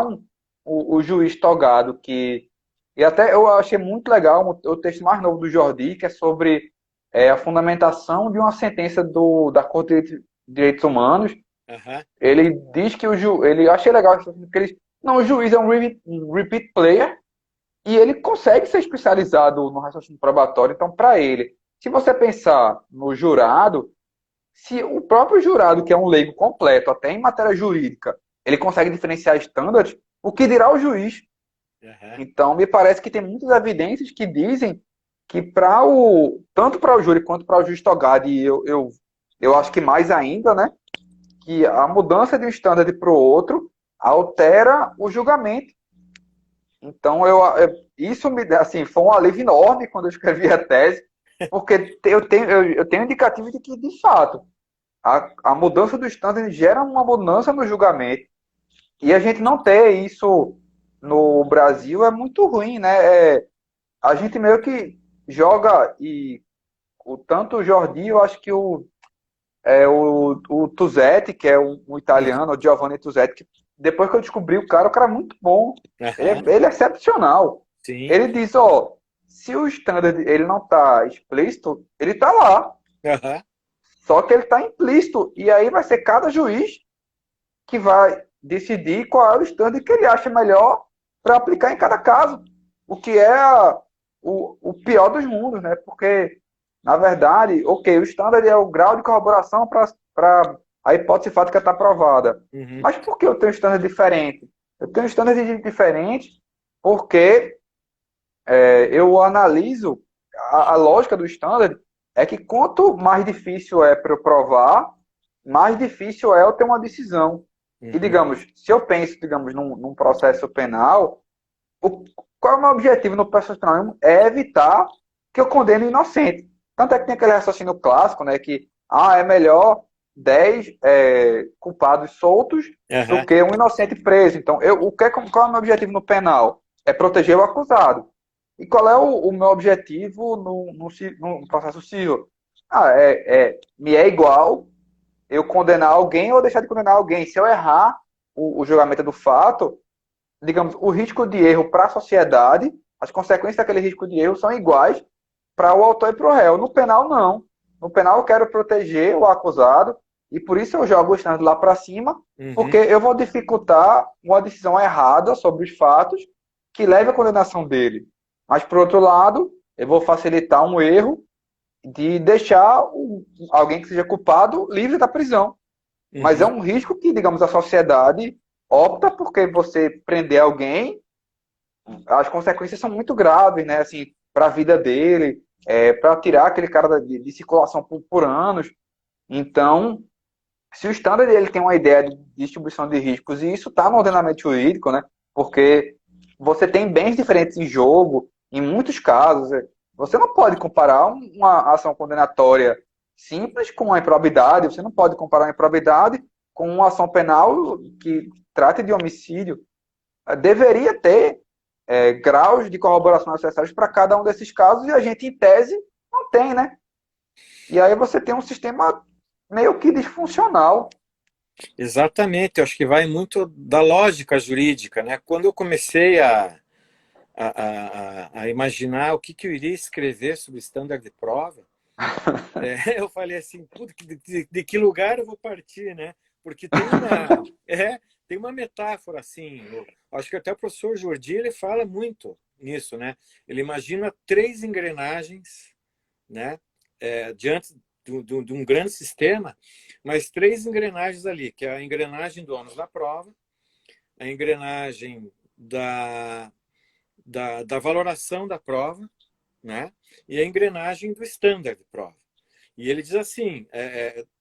Speaker 2: o juiz togado, que. E até eu achei muito legal o texto mais novo do Jordi, que é sobre a fundamentação de uma sentença da Corte de Direitos Humanos.
Speaker 1: Aham.
Speaker 2: Ele diz que ele achei legal porque o juiz é um repeat player e ele consegue ser especializado no raciocínio probatório. Então, para ele, se você pensar no jurado, se o próprio jurado, que é um leigo completo, até em matéria jurídica, ele consegue diferenciar standards, o que dirá o juiz?
Speaker 1: Aham.
Speaker 2: Então, me parece que tem muitas evidências que dizem que tanto para o júri quanto para o juiz togado, e eu acho que mais ainda, né, que a mudança de um standard para o outro altera o julgamento. Então, isso assim, foi um alívio enorme quando eu escrevi a tese, porque eu tenho indicativo de que, de fato, a mudança do standard gera uma mudança no julgamento. E a gente não ter isso no Brasil é muito ruim, né? A gente meio que joga e tanto o Jordi, eu acho que o Tuzetti, que é um italiano, o Giovanni Tuzetti, que depois que eu descobri o cara é muito bom.
Speaker 1: Aham.
Speaker 2: Ele é excepcional.
Speaker 1: Sim.
Speaker 2: Ele diz, ó, se o standard ele não está explícito, ele está lá.
Speaker 1: Aham.
Speaker 2: Só que ele está implícito. E aí vai ser cada juiz que vai decidir qual é o standard que ele acha melhor para aplicar em cada caso. O que é o pior dos mundos, né? Porque, na verdade, ok, o standard é o grau de corroboração para a hipótese fática estar provada.
Speaker 1: Uhum.
Speaker 2: Mas por que eu tenho um standard diferente? Eu tenho um standard diferente porque eu analiso a lógica do standard é que quanto mais difícil é para eu provar, mais difícil é eu ter uma decisão. E,
Speaker 1: Uhum.
Speaker 2: digamos, se eu penso, digamos, num processo penal, qual é o meu objetivo no processo penal? É evitar que eu condene o inocente. Tanto é que tem aquele raciocínio clássico, né, que é melhor 10 culpados soltos do
Speaker 1: Aham.
Speaker 2: que um inocente preso. Então, qual é o meu objetivo no penal? É proteger o acusado. E qual é o meu objetivo no processo civil? Me é igual eu condenar alguém ou deixar de condenar alguém. Se eu errar o julgamento do fato, digamos, o risco de erro para a sociedade, as consequências daquele risco de erro são iguais para o autor e para o réu. No penal, não. No penal, eu quero proteger o acusado e por isso eu jogo o standard lá para cima, porque
Speaker 1: Uhum.
Speaker 2: eu vou dificultar uma decisão errada sobre os fatos que leve à condenação dele. Mas, por outro lado, eu vou facilitar um erro de deixar alguém que seja culpado livre da prisão. Mas é
Speaker 1: Uhum.
Speaker 2: um risco que, digamos, a sociedade opta porque você prender alguém, as consequências são muito graves, né? Assim, para a vida dele, para tirar aquele cara de circulação por anos. Então, se o standard ele tem uma ideia de distribuição de riscos, e isso está no ordenamento jurídico, né? Porque você tem bens diferentes em jogo, em muitos casos. Você não pode comparar uma ação condenatória simples com a improbidade, você não pode comparar a improbidade com uma ação penal que trate de homicídio. Deveria ter graus de corroboração necessários para cada um desses casos e a gente, em tese, não tem, né? E aí você tem um sistema meio que disfuncional.
Speaker 1: Exatamente, eu acho que vai muito da lógica jurídica, né? Quando eu comecei a imaginar o que eu iria escrever sobre standard de prova, eu falei assim, puta, de que lugar eu vou partir, né? Porque tem uma metáfora assim, acho que até o professor Jordi ele fala muito nisso, né? Ele imagina três engrenagens, né? Diante de um grande sistema, mas três engrenagens ali, que é a engrenagem do ônus da prova, a engrenagem da valoração da prova, né? E a engrenagem do standard de prova. E ele diz assim,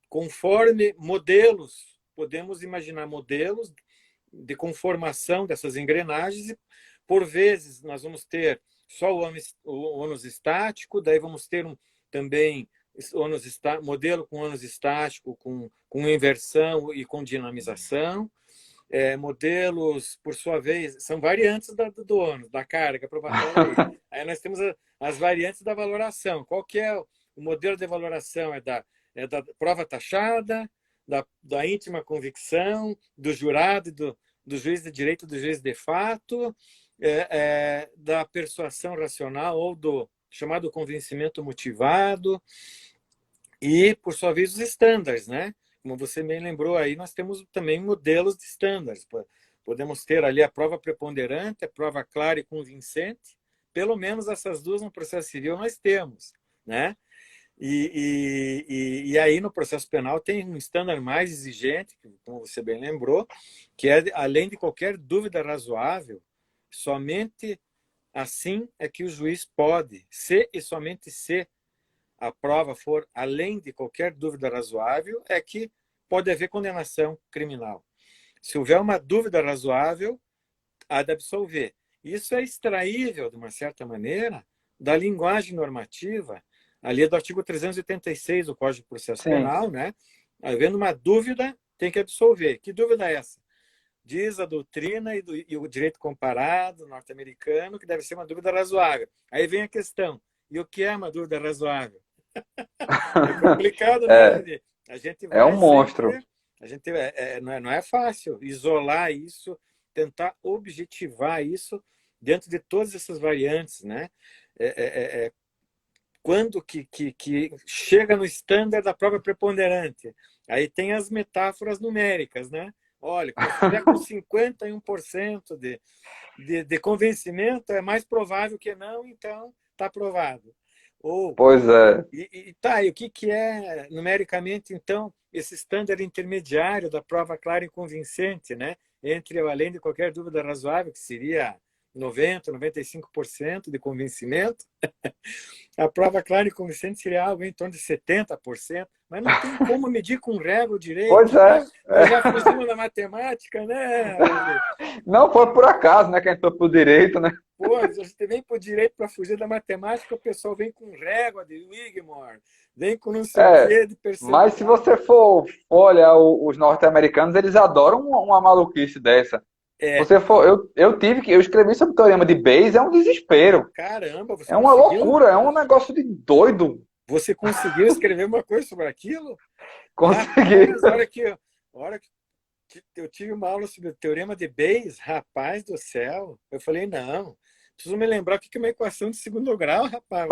Speaker 1: conforme modelos, podemos imaginar modelos de conformação dessas engrenagens e, por vezes, nós vamos ter só o ônus estático, daí vamos ter também modelo com ônus estático, com inversão e com dinamização. Modelos, por sua vez, são variantes do ônus, da carga probatória aí. Aí nós temos as variantes da valoração. Qual que é o modelo de valoração? É da prova taxada, da íntima convicção, do jurado, do juiz de direito, do juiz de fato, da persuasão racional ou chamado convencimento motivado, e, por sua vez, os estándares, né? Como você bem lembrou aí, nós temos também modelos de estándares. Podemos ter ali a prova preponderante, a prova clara e convincente. Pelo menos essas duas no processo civil nós temos, né? E aí no processo penal tem um estándar mais exigente, como você bem lembrou, que é, além de qualquer dúvida razoável, somente assim é que o juiz pode, se e somente se a prova for além de qualquer dúvida razoável, é que pode haver condenação criminal. Se houver uma dúvida razoável, há de absolver. Isso é extraível, de uma certa maneira, da linguagem normativa, ali do artigo 386 do Código de Processo
Speaker 2: Sim.
Speaker 1: Penal, né? Havendo uma dúvida, tem que absolver. Que dúvida é essa? Diz a doutrina e o direito comparado norte-americano que deve ser uma dúvida razoável. Aí vem a questão, e o que é uma dúvida razoável? É complicado, né, Davi? A gente
Speaker 2: É
Speaker 1: vai
Speaker 2: um monstro.
Speaker 1: sempre... não é fácil isolar isso, tentar objetivar isso dentro de todas essas variantes, né? Quando que chega no estándar da prova preponderante, aí tem as metáforas numéricas, né? Olha, se estiver com 51% de convencimento, é mais provável que não, então está aprovado. Ou,
Speaker 2: Pois é.
Speaker 1: e o que é numericamente, então, esse estándar intermediário da prova clara e convincente, né? Entre além de qualquer dúvida razoável, que seria 90%, 95% de convencimento, a prova clara e convincente seria algo em torno de 70%, mas não tem como medir com régua
Speaker 2: Pois
Speaker 1: direito.
Speaker 2: é.
Speaker 1: Nós já fugimos da matemática, né?
Speaker 2: Não foi por acaso, né, que a gente foi pro direito, né?
Speaker 1: Pô, a gente vem para o direito para fugir da matemática, o pessoal vem com régua de Wigmore, vem com não sei o
Speaker 2: É,
Speaker 1: quê de
Speaker 2: mas se
Speaker 1: percentual.
Speaker 2: você for olhar os norte-americanos, eles adoram uma maluquice dessa.
Speaker 1: É,
Speaker 2: Você for, eu escrevi sobre o teorema de Bayes, é um desespero.
Speaker 1: caramba, você
Speaker 2: É uma
Speaker 1: conseguiu?
Speaker 2: loucura, é um negócio de doido.
Speaker 1: Você conseguiu escrever uma coisa sobre aquilo?
Speaker 2: Conseguir.
Speaker 1: Rapaz, a hora que eu tive uma aula sobre o teorema de Bayes, rapaz do céu, eu falei, não, preciso me lembrar o que é uma equação de segundo grau, rapaz.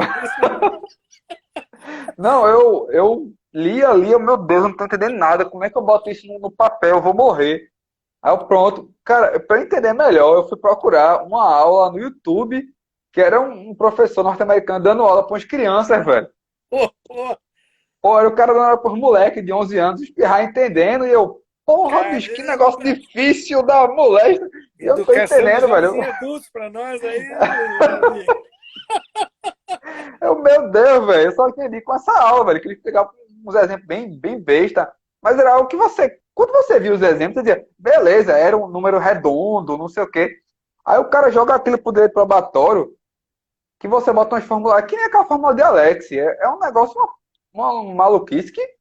Speaker 2: Não, eu li, meu Deus, eu não tô entendendo nada. Como é que eu boto isso no papel? Eu vou morrer. Aí eu, pronto. Cara, para entender melhor, eu fui procurar uma aula no YouTube, que era um professor norte-americano dando aula para umas crianças, velho.
Speaker 1: Pô, pô,
Speaker 2: Pô, era o cara dando aula para os moleques de 11 anos, espirrar entendendo, e eu, porra, bicho, que negócio
Speaker 1: caramba!
Speaker 2: difícil da moléstia. E eu não tô
Speaker 1: Educação de
Speaker 2: entendendo, velho.
Speaker 1: jovens e adultos para nós aí, Davi.
Speaker 2: Meu Deus, velho, eu só entendi com essa aula, velho, que ele pegava uns exemplos bem besta, mas era algo que você, quando você viu os exemplos, você dizia, beleza, era um número redondo, não sei o quê. Aí o cara joga aquilo pro direito probatório, que você bota umas fórmulas, que nem aquela fórmula de Alex, é um negócio, uma maluquice que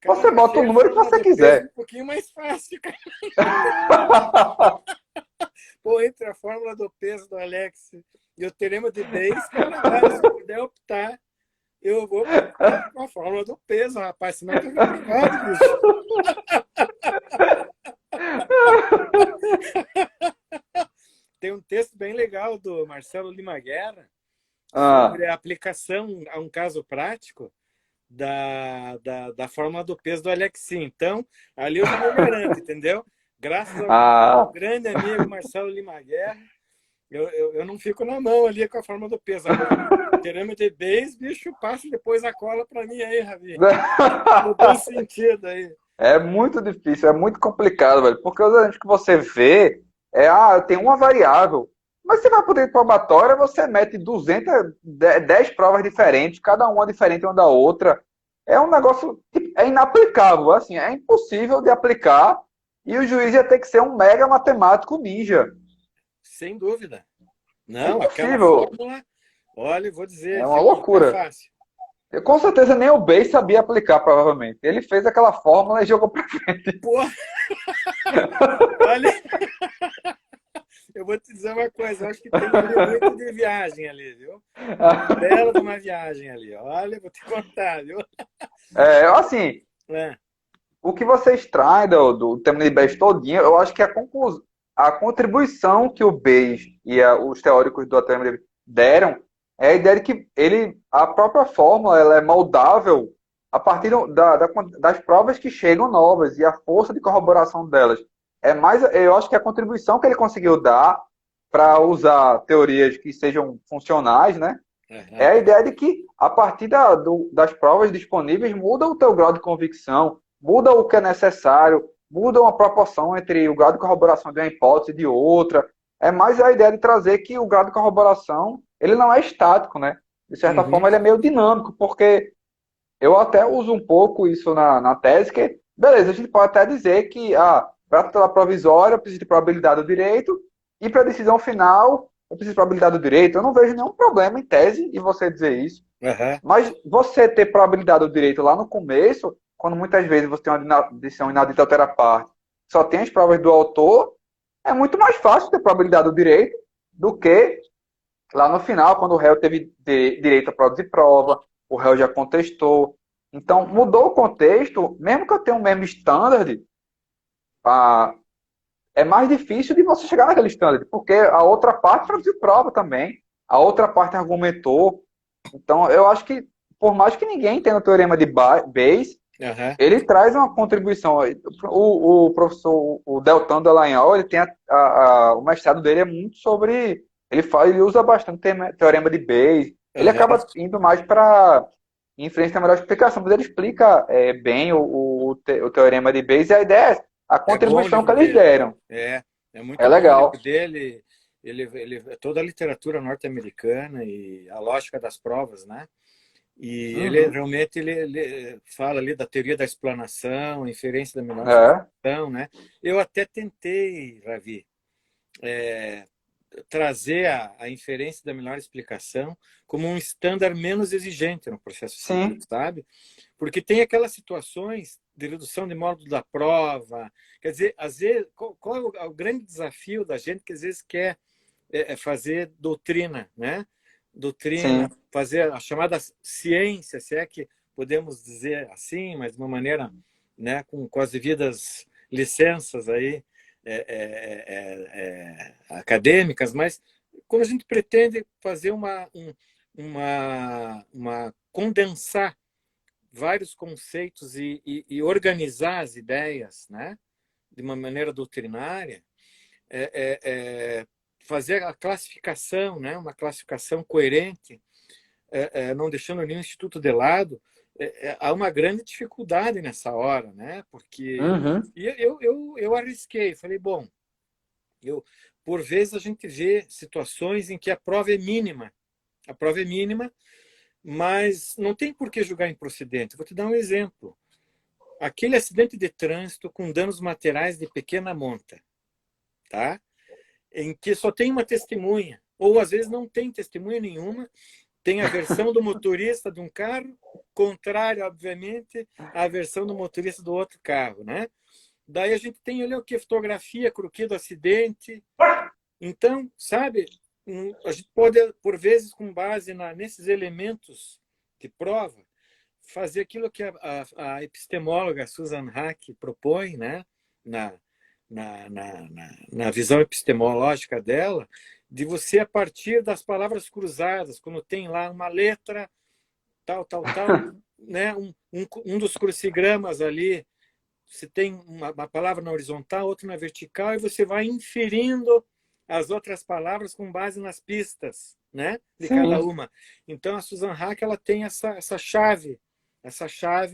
Speaker 2: você
Speaker 1: Cara,
Speaker 2: bota o
Speaker 1: achei a
Speaker 2: número que
Speaker 1: fórmula
Speaker 2: você
Speaker 1: do peso
Speaker 2: quiser.
Speaker 1: um pouquinho mais fácil, cara. Pô, entre a fórmula do peso do Alex e o teorema de Bayes, cara, olha, se eu puder optar, eu vou optar com a fórmula do peso, rapaz, senão tá reprovado, bicho. Tem um texto bem legal do Marcelo Lima Guerra
Speaker 2: Ah,
Speaker 1: sobre a aplicação a um caso prático da fórmula do peso do Alexi. Então, ali eu já me garanto, entendeu? Graças ao meu
Speaker 2: ah,
Speaker 1: grande amigo Marcelo Lima Guerra, eu não fico na mão ali com a fórmula do peso. Agora, teorema de Bayes, bicho, passa depois a cola para mim aí, Ravi. No bom sentido aí.
Speaker 2: é muito difícil, é muito complicado, velho, porque os exemplos que você vê tem uma variável, mas você vai para o direito probatório, você mete 10 provas diferentes, cada uma diferente uma da outra. É um negócio que é inaplicável, assim, é impossível de aplicar e o juiz ia ter que ser um mega matemático ninja.
Speaker 1: Sem dúvida.
Speaker 2: É
Speaker 1: Não, aquela
Speaker 2: impossível,
Speaker 1: fórmula, olha, eu vou dizer,
Speaker 2: é uma
Speaker 1: viu, não é
Speaker 2: loucura.
Speaker 1: fácil.
Speaker 2: Com certeza nem o Bay sabia aplicar, provavelmente. Ele fez aquela fórmula e jogou pra frente.
Speaker 1: Pô, olha, eu vou te dizer uma coisa, eu acho que tem ali muito de viagem ali, viu? Uma bela de uma viagem ali. Olha, vou te contar, viu?
Speaker 2: Assim,
Speaker 1: É,
Speaker 2: o que você extrai do tema de Bayes todinho, eu acho que a contribuição que o Bayes e os teóricos do tema deram É a ideia de que a própria fórmula ela é moldável a partir das provas que chegam novas e a força de corroboração delas. Eu acho que a contribuição que ele conseguiu dar para usar teorias que sejam funcionais, né? É
Speaker 1: Aham.
Speaker 2: a ideia de que, a partir das provas disponíveis, muda o teu grau de convicção, muda o que é necessário, muda uma proporção entre o grau de corroboração de uma hipótese e de outra. É mais a ideia de trazer que o grau de corroboração, ele não é estático, né? De certa
Speaker 1: Uhum.
Speaker 2: forma, ele é meio dinâmico, porque eu até uso um pouco isso na tese, que, beleza, a gente pode até dizer que, para tutela provisória, eu preciso de probabilidade do direito, e para decisão final, eu preciso de probabilidade do direito. Eu não vejo nenhum problema em tese em você dizer isso.
Speaker 1: Aham.
Speaker 2: Mas você ter probabilidade do direito lá no começo, quando muitas vezes você tem uma decisão inaudita altera parte, só tem as provas do autor, é muito mais fácil ter probabilidade do direito do que lá no final, quando o réu teve direito a produzir prova, o réu já contestou. Então, mudou o contexto, mesmo que eu tenha o mesmo standard, ah, é mais difícil de você chegar naquele standard, porque a outra parte produziu prova também, a outra parte argumentou. Então, eu acho que, por mais que ninguém tenha o teorema de Bayes,
Speaker 1: Aham.
Speaker 2: ele traz uma contribuição. O professor, o Deltan Dallagnol, ele tem o mestrado dele é muito sobre. Ele usa bastante teorema de Bayes. Ele
Speaker 1: Aham.
Speaker 2: acaba indo mais para inferência da melhor explicação, mas ele explica bem o teorema de Bayes e a ideia é a
Speaker 1: É bom o
Speaker 2: contribuição que
Speaker 1: livro
Speaker 2: eles
Speaker 1: dele.
Speaker 2: deram.
Speaker 1: É
Speaker 2: É
Speaker 1: muito bom o livro
Speaker 2: legal.
Speaker 1: dele. Toda a literatura norte-americana e a lógica das provas, né? E ele
Speaker 2: Uhum.
Speaker 1: realmente ele fala ali da teoria da explanação, a inferência da menor
Speaker 2: É.
Speaker 1: explicação, né? Eu até tentei, Ravi, trazer a inferência da menor explicação como um estándar menos exigente no processo civil,
Speaker 2: Sim.
Speaker 1: sabe? Porque tem aquelas situações de redução de módulo da prova. Quer dizer, às vezes, qual é o grande desafio da gente que às vezes quer fazer doutrina, né? Doutrina,
Speaker 2: Sim.
Speaker 1: fazer a chamada ciência, se é que podemos dizer assim, mas de uma maneira, né, com as devidas licenças aí acadêmicas, mas quando a gente pretende fazer condensar vários conceitos e organizar as ideias, né, de uma maneira doutrinária, é, é, é, fazer a classificação, né, uma classificação coerente, não deixando nenhum instituto de lado, há uma grande dificuldade nessa hora, né? Porque
Speaker 2: Uhum.
Speaker 1: eu arrisquei, falei, bom, eu, por vezes a gente vê situações em que a prova é mínima, mas não tem por que julgar improcedente. Vou te dar um exemplo. Aquele acidente de trânsito com danos materiais de pequena monta, tá? Em que só tem uma testemunha, ou às vezes não tem testemunha nenhuma, tem a versão do motorista de um carro, contrária, obviamente, à versão do motorista do outro carro, né? Daí a gente tem ali o que? Fotografia, croquis do acidente. Então, sabe, a gente pode, por vezes, com base nesses elementos de prova, fazer aquilo que a epistemóloga Susan Hack propõe, né? na, na visão epistemológica dela, de você, a partir das palavras cruzadas, quando tem lá uma letra, tal, né? Um dos crucigramas ali, você tem uma palavra na horizontal, outra na vertical, e você vai inferindo as outras palavras com base nas pistas, né, de cada
Speaker 2: Sim.
Speaker 1: uma. Então, a Susan Hack ela tem essa chave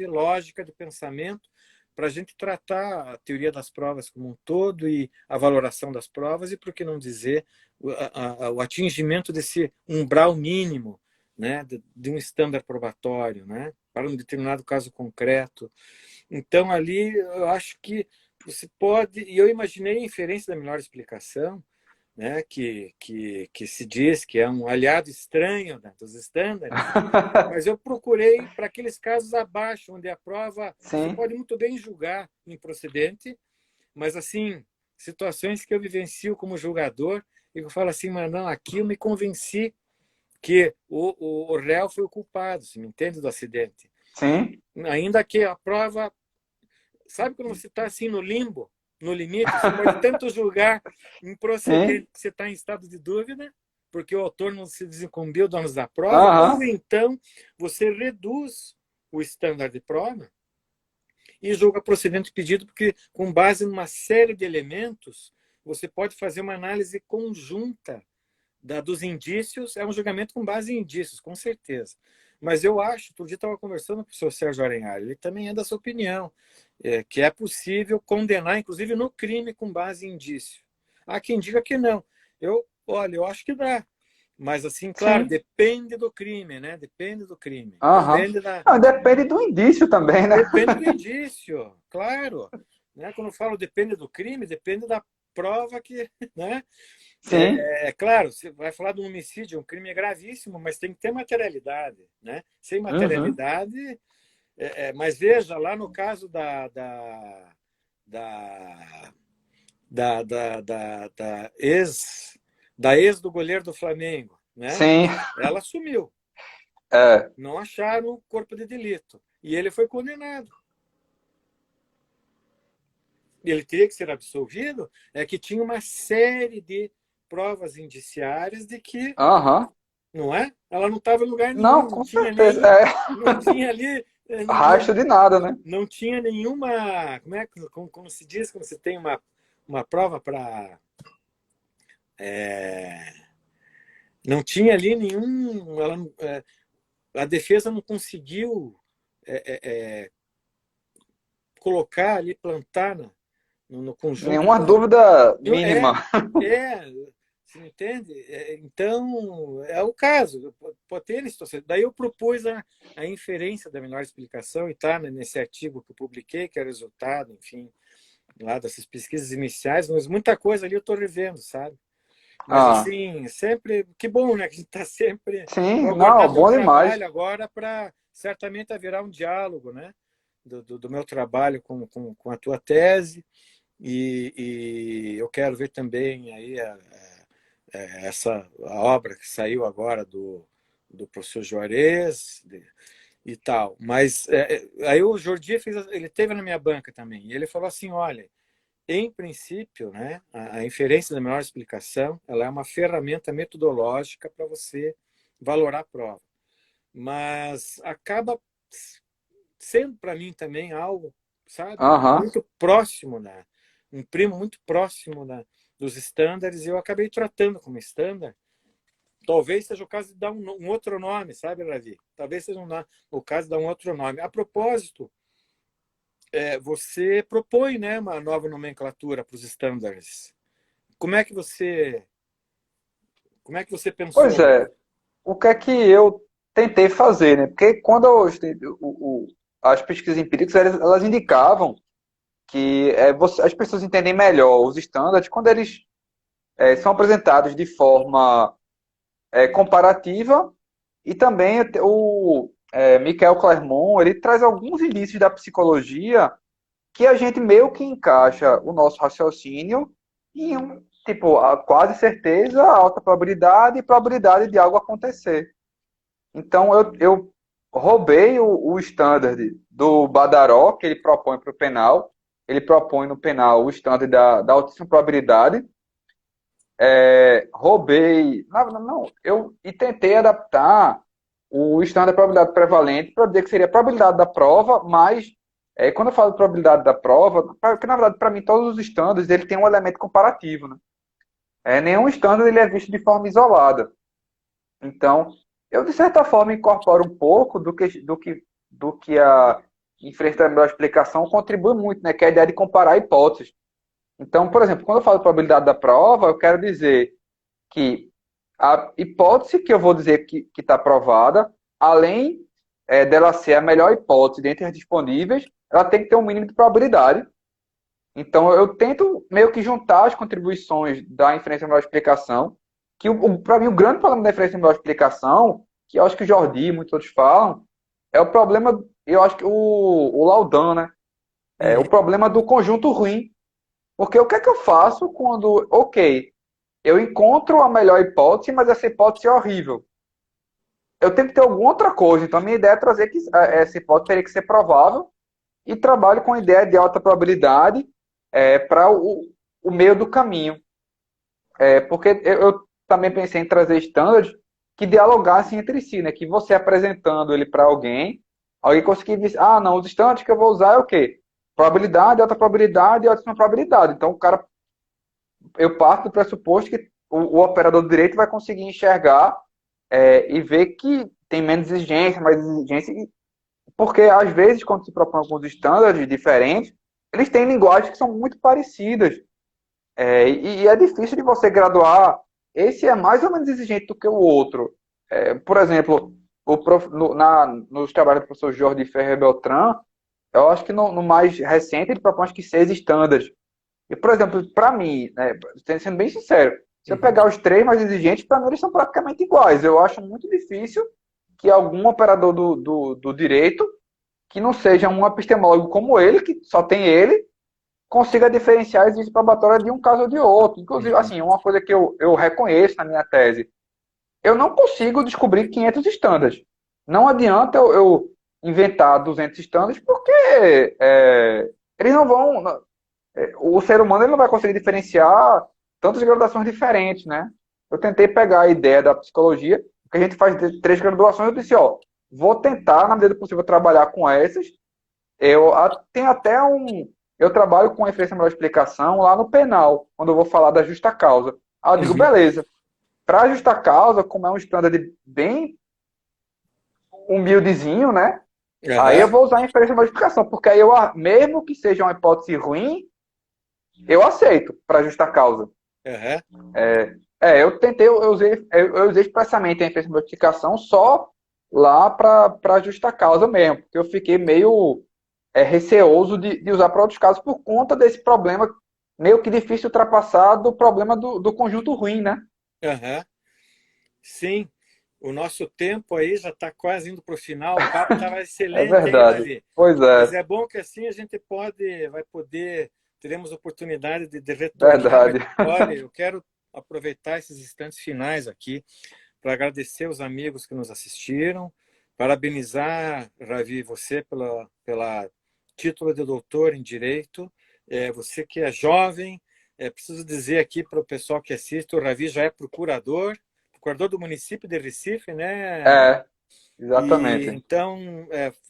Speaker 1: lógica de pensamento para a gente tratar a teoria das provas como um todo e a valoração das provas e, por que não dizer, o atingimento desse umbral mínimo, né, de um estándar probatório, né, para um determinado caso concreto. Então, ali, eu acho que você pode, e eu imaginei a inferência da melhor explicação, né, que se diz que é um aliado estranho, né, dos estándares, mas eu procurei para aqueles casos abaixo, onde a prova você
Speaker 2: Sim.
Speaker 1: pode muito bem julgar improcedente, mas assim, situações que eu vivencio como julgador, e eu falo assim, mas não, aqui eu me convenci que o réu foi o culpado, se me entende, do acidente.
Speaker 2: Sim.
Speaker 1: Ainda que a prova, sabe quando você está assim no limbo, no limite, você pode tanto julgar improcedente
Speaker 2: Sim.
Speaker 1: que você está em estado de dúvida, porque o autor não se desincumbiu do ônus da prova, ou
Speaker 2: Aham.
Speaker 1: então você reduz o estándar de prova e julga procedente o pedido, porque com base numa série de elementos, você pode fazer uma análise conjunta dos indícios, é um julgamento com base em indícios, com certeza. Mas eu acho, outro dia estava conversando com o professor Sérgio Arenhar, ele também é dessa opinião, que é possível condenar, inclusive no crime, com base em indício. Há quem diga que não. Olha, eu acho que dá. Mas, assim, claro,
Speaker 2: Sim.
Speaker 1: depende do crime, né? Depende do crime.
Speaker 2: Aham. Não, depende do indício também, né?
Speaker 1: Depende do indício, claro. Né? Quando eu falo depende do crime, depende da prova que, né?
Speaker 2: Sim.
Speaker 1: Claro, você vai falar de um homicídio, um crime gravíssimo, mas tem que ter materialidade, né? Sem
Speaker 2: Uhum.
Speaker 1: materialidade, mas veja, lá no caso da, da ex do goleiro do Flamengo, né?
Speaker 2: Sim.
Speaker 1: Ela sumiu,
Speaker 2: É.
Speaker 1: não acharam o corpo de delito e ele foi condenado. Ele teria que ser absolvido, é que tinha uma série de provas indiciárias de que,
Speaker 2: Aham.
Speaker 1: não é? Ela não estava em lugar
Speaker 2: Não,
Speaker 1: nenhum,
Speaker 2: com certeza. É.
Speaker 1: não tinha ali,
Speaker 2: Rastro de nada, né?
Speaker 1: não tinha nenhuma, como se diz, quando você tem uma prova para, não tinha ali nenhum, a defesa não conseguiu é, é, é, colocar ali, plantar no conjunto
Speaker 2: Nenhuma dúvida
Speaker 1: É,
Speaker 2: mínima.
Speaker 1: é, você entende? Então, é o caso. Pode ter situação. Daí eu propus a inferência da menor explicação e está nesse artigo que eu publiquei, que é o resultado, enfim, lá dessas pesquisas iniciais, mas muita coisa ali eu estou revendo, sabe? Mas,
Speaker 2: Ah,
Speaker 1: assim, sempre. Que bom, né? Que a gente está sempre. Vou
Speaker 2: sim,
Speaker 1: aguardar
Speaker 2: não,
Speaker 1: teu
Speaker 2: bom demais.
Speaker 1: trabalho agora para certamente haverá um diálogo, né? Do meu trabalho com a tua tese e eu quero ver também aí a obra que saiu agora do professor Juarez e tal. Mas aí o Jordi fez, ele teve na minha banca também, e ele falou assim, olha, em princípio, né, a inferência da menor explicação, ela é uma ferramenta metodológica para você valorar a prova, mas acaba sendo para mim também algo, sabe,
Speaker 2: Aham.
Speaker 1: muito próximo, né? Um primo muito próximo dos estándares, e eu acabei tratando como estándar. Talvez seja o caso de dar um outro nome, sabe, Ravi? Talvez seja o caso de dar um outro nome. A propósito, você propõe, né, uma nova nomenclatura para os estándares. Como é que você, como é que você
Speaker 2: Pois
Speaker 1: pensou?
Speaker 2: é, o que é que eu tentei fazer, né? Porque quando as pesquisas empíricas elas indicavam que as pessoas entendem melhor os estándares quando eles são apresentados de forma comparativa e também o Michael Clermont ele traz alguns indícios da psicologia que a gente meio que encaixa o nosso raciocínio em tipo, a quase certeza, alta probabilidade e probabilidade de algo acontecer. Então eu roubei o standard do Badaró, que ele propõe para o penal. Ele propõe no penal o standard da altíssima probabilidade. Roubei. Não, eu e tentei adaptar o standard da probabilidade prevalente para dizer que seria a probabilidade da prova, mas quando eu falo de probabilidade da prova, porque na verdade, para mim, todos os standards ele tem um elemento comparativo. Né? Nenhum standard ele é visto de forma isolada. Então, eu de certa forma incorporo um pouco do que a inferência da melhor explicação contribui muito, né? Que é a ideia de comparar hipóteses. Então, por exemplo, quando eu falo de probabilidade da prova, eu quero dizer que a hipótese que eu vou dizer que está provada, além dela ser a melhor hipótese dentre as disponíveis, ela tem que ter um mínimo de probabilidade. Então, eu tento meio que juntar as contribuições da inferência melhor explicação, que para mim o grande problema da inferência melhor explicação, que eu acho que o Jordi e muitos outros falam, é o problema, eu acho que o Laudan, né? É o
Speaker 1: Uhum.
Speaker 2: problema do conjunto ruim. Porque o que é que eu faço quando, ok, eu encontro a melhor hipótese, mas essa hipótese é horrível. Eu tenho que ter alguma outra coisa. Então, a minha ideia é trazer que essa hipótese teria que ser provável e trabalho com a ideia de alta probabilidade para o meio do caminho. Porque também pensei em trazer standards que dialogassem entre si, né? Que você apresentando ele para alguém conseguir dizer, ah, não, os standards que eu vou usar é o quê? Probabilidade, alta probabilidade e altíssima probabilidade. Então, o cara, eu parto do pressuposto que o operador do direito vai conseguir enxergar e ver que tem menos exigência, mais exigência, porque às vezes, quando se propõe alguns estándares diferentes, eles têm linguagens que são muito parecidas. E é difícil de você graduar. Esse é mais ou menos exigente do que o outro. Por exemplo, nos trabalhos do professor Jorge Ferrer Beltrán, eu acho que no mais recente ele propõe acho que 6 estándares. E, por exemplo, para mim, né, sendo bem sincero, se eu pegar os 3 mais exigentes, para mim eles são praticamente iguais. Eu acho muito difícil que algum operador do direito, que não seja um epistemólogo como ele, que só tem ele, consiga diferenciar existe probatória de um caso ou de outro. Inclusive,
Speaker 1: Uhum.
Speaker 2: assim, uma coisa que eu reconheço na minha tese, eu não consigo descobrir 500 estándares. Não adianta eu inventar 200 estándares, porque eles não vão... O ser humano ele não vai conseguir diferenciar tantas graduações diferentes, né? Eu tentei pegar a ideia da psicologia, que a gente faz 3 graduações, eu disse, ó, vou tentar, na medida do possível, trabalhar com essas. Tem até eu trabalho com referência à melhor explicação lá no penal, quando eu vou falar da justa causa. Aí eu digo,
Speaker 1: Uhum.
Speaker 2: beleza, para justa causa, como é um standard bem humildezinho, né? Aí eu
Speaker 1: Aham.
Speaker 2: vou usar a inferência à melhor explicação, porque aí mesmo que seja uma hipótese ruim, eu aceito para justa causa.
Speaker 1: Aham.
Speaker 2: Eu tentei, eu usei expressamente a inferência à melhor explicação só lá para justa causa mesmo, porque eu fiquei meio receoso de usar para outros casos por conta desse problema meio que difícil de ultrapassar do problema do conjunto ruim, né?
Speaker 1: Aham. Sim, o nosso tempo aí já está quase indo para o final. O papo estava
Speaker 2: É
Speaker 1: excelente, hein,
Speaker 2: verdade.
Speaker 1: Ravi?
Speaker 2: Pois
Speaker 1: Mas
Speaker 2: é,
Speaker 1: é bom que assim a gente vai poder, teremos oportunidade de retornar a
Speaker 2: verdade.
Speaker 1: história. Eu quero aproveitar esses instantes finais aqui para agradecer os amigos que nos assistiram, parabenizar, Ravi, você pela título de doutor em Direito, você que é jovem, preciso dizer aqui para o pessoal que assiste, o Ravi já é procurador do município de Recife, né?
Speaker 2: É,
Speaker 1: E
Speaker 2: exatamente.
Speaker 1: então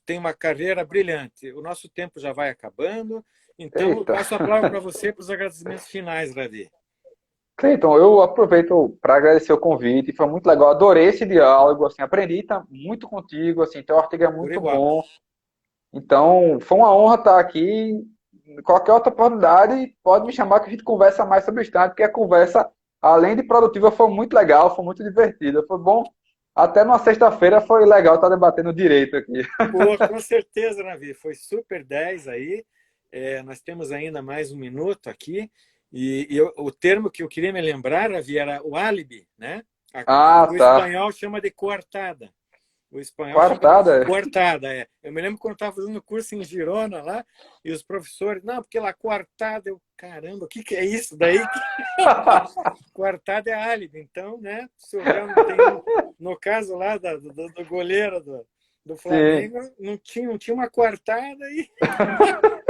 Speaker 1: tem uma carreira brilhante. O nosso tempo já vai acabando, então eu
Speaker 2: Eita.
Speaker 1: passo a palavra para você para os agradecimentos finais, Ravi.
Speaker 2: Cleiton, eu aproveito para agradecer o convite, foi muito legal, adorei esse diálogo, assim, aprendi muito contigo, assim, teu artigo é
Speaker 1: Por
Speaker 2: muito
Speaker 1: igual.
Speaker 2: bom, então foi uma honra estar aqui, qualquer outra oportunidade pode me chamar que a gente conversa mais sobre o estado, porque a conversa, além de produtiva, foi muito legal, foi muito divertida, foi bom, até numa sexta-feira foi legal estar debatendo direito aqui.
Speaker 1: Pô, com certeza, Navi, foi super 10 aí. Nós temos ainda mais um minuto aqui. O termo que eu queria me lembrar, Navi, era o álibi, né?
Speaker 2: Ah,
Speaker 1: O
Speaker 2: tá,
Speaker 1: espanhol chama de coartada. O espanhol chama de
Speaker 2: quartada,
Speaker 1: coartada, é. Eu me lembro quando estava fazendo curso em Girona lá, e os professores, não, porque lá coartada, eu, caramba, o que é isso daí? Coartada é álibi, então, né? Se houver, tem no caso lá do goleiro do
Speaker 2: sim,
Speaker 1: Flamengo, não tinha uma coartada e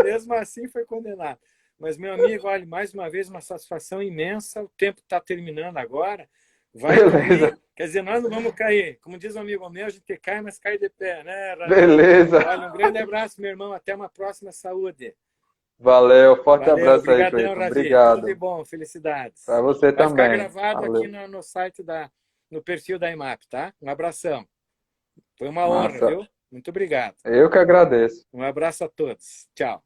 Speaker 1: mesmo assim foi condenado. Mas, meu amigo, olha, mais uma vez uma satisfação imensa. O tempo está terminando agora. Vai cair.
Speaker 2: beleza,
Speaker 1: Quer dizer, nós não vamos cair. Como diz um amigo meu, a gente cai, mas cai de pé, né, Ravi?
Speaker 2: beleza,
Speaker 1: Olha, um grande abraço, meu irmão. Até uma próxima. Saúde.
Speaker 2: valeu, forte
Speaker 1: Valeu.
Speaker 2: abraço aí,
Speaker 1: Obrigadão,
Speaker 2: Cleiton,
Speaker 1: Ravi. Tudo de
Speaker 2: obrigado,
Speaker 1: bom.
Speaker 2: para
Speaker 1: Felicidades.
Speaker 2: você
Speaker 1: Vai ficar
Speaker 2: também,
Speaker 1: gravado aqui
Speaker 2: valeu,
Speaker 1: no site no perfil da IMAP, tá? Um abração. Foi uma honra,
Speaker 2: massa,
Speaker 1: viu? Muito obrigado.
Speaker 2: eu que agradeço.
Speaker 1: Um abraço a todos. Tchau.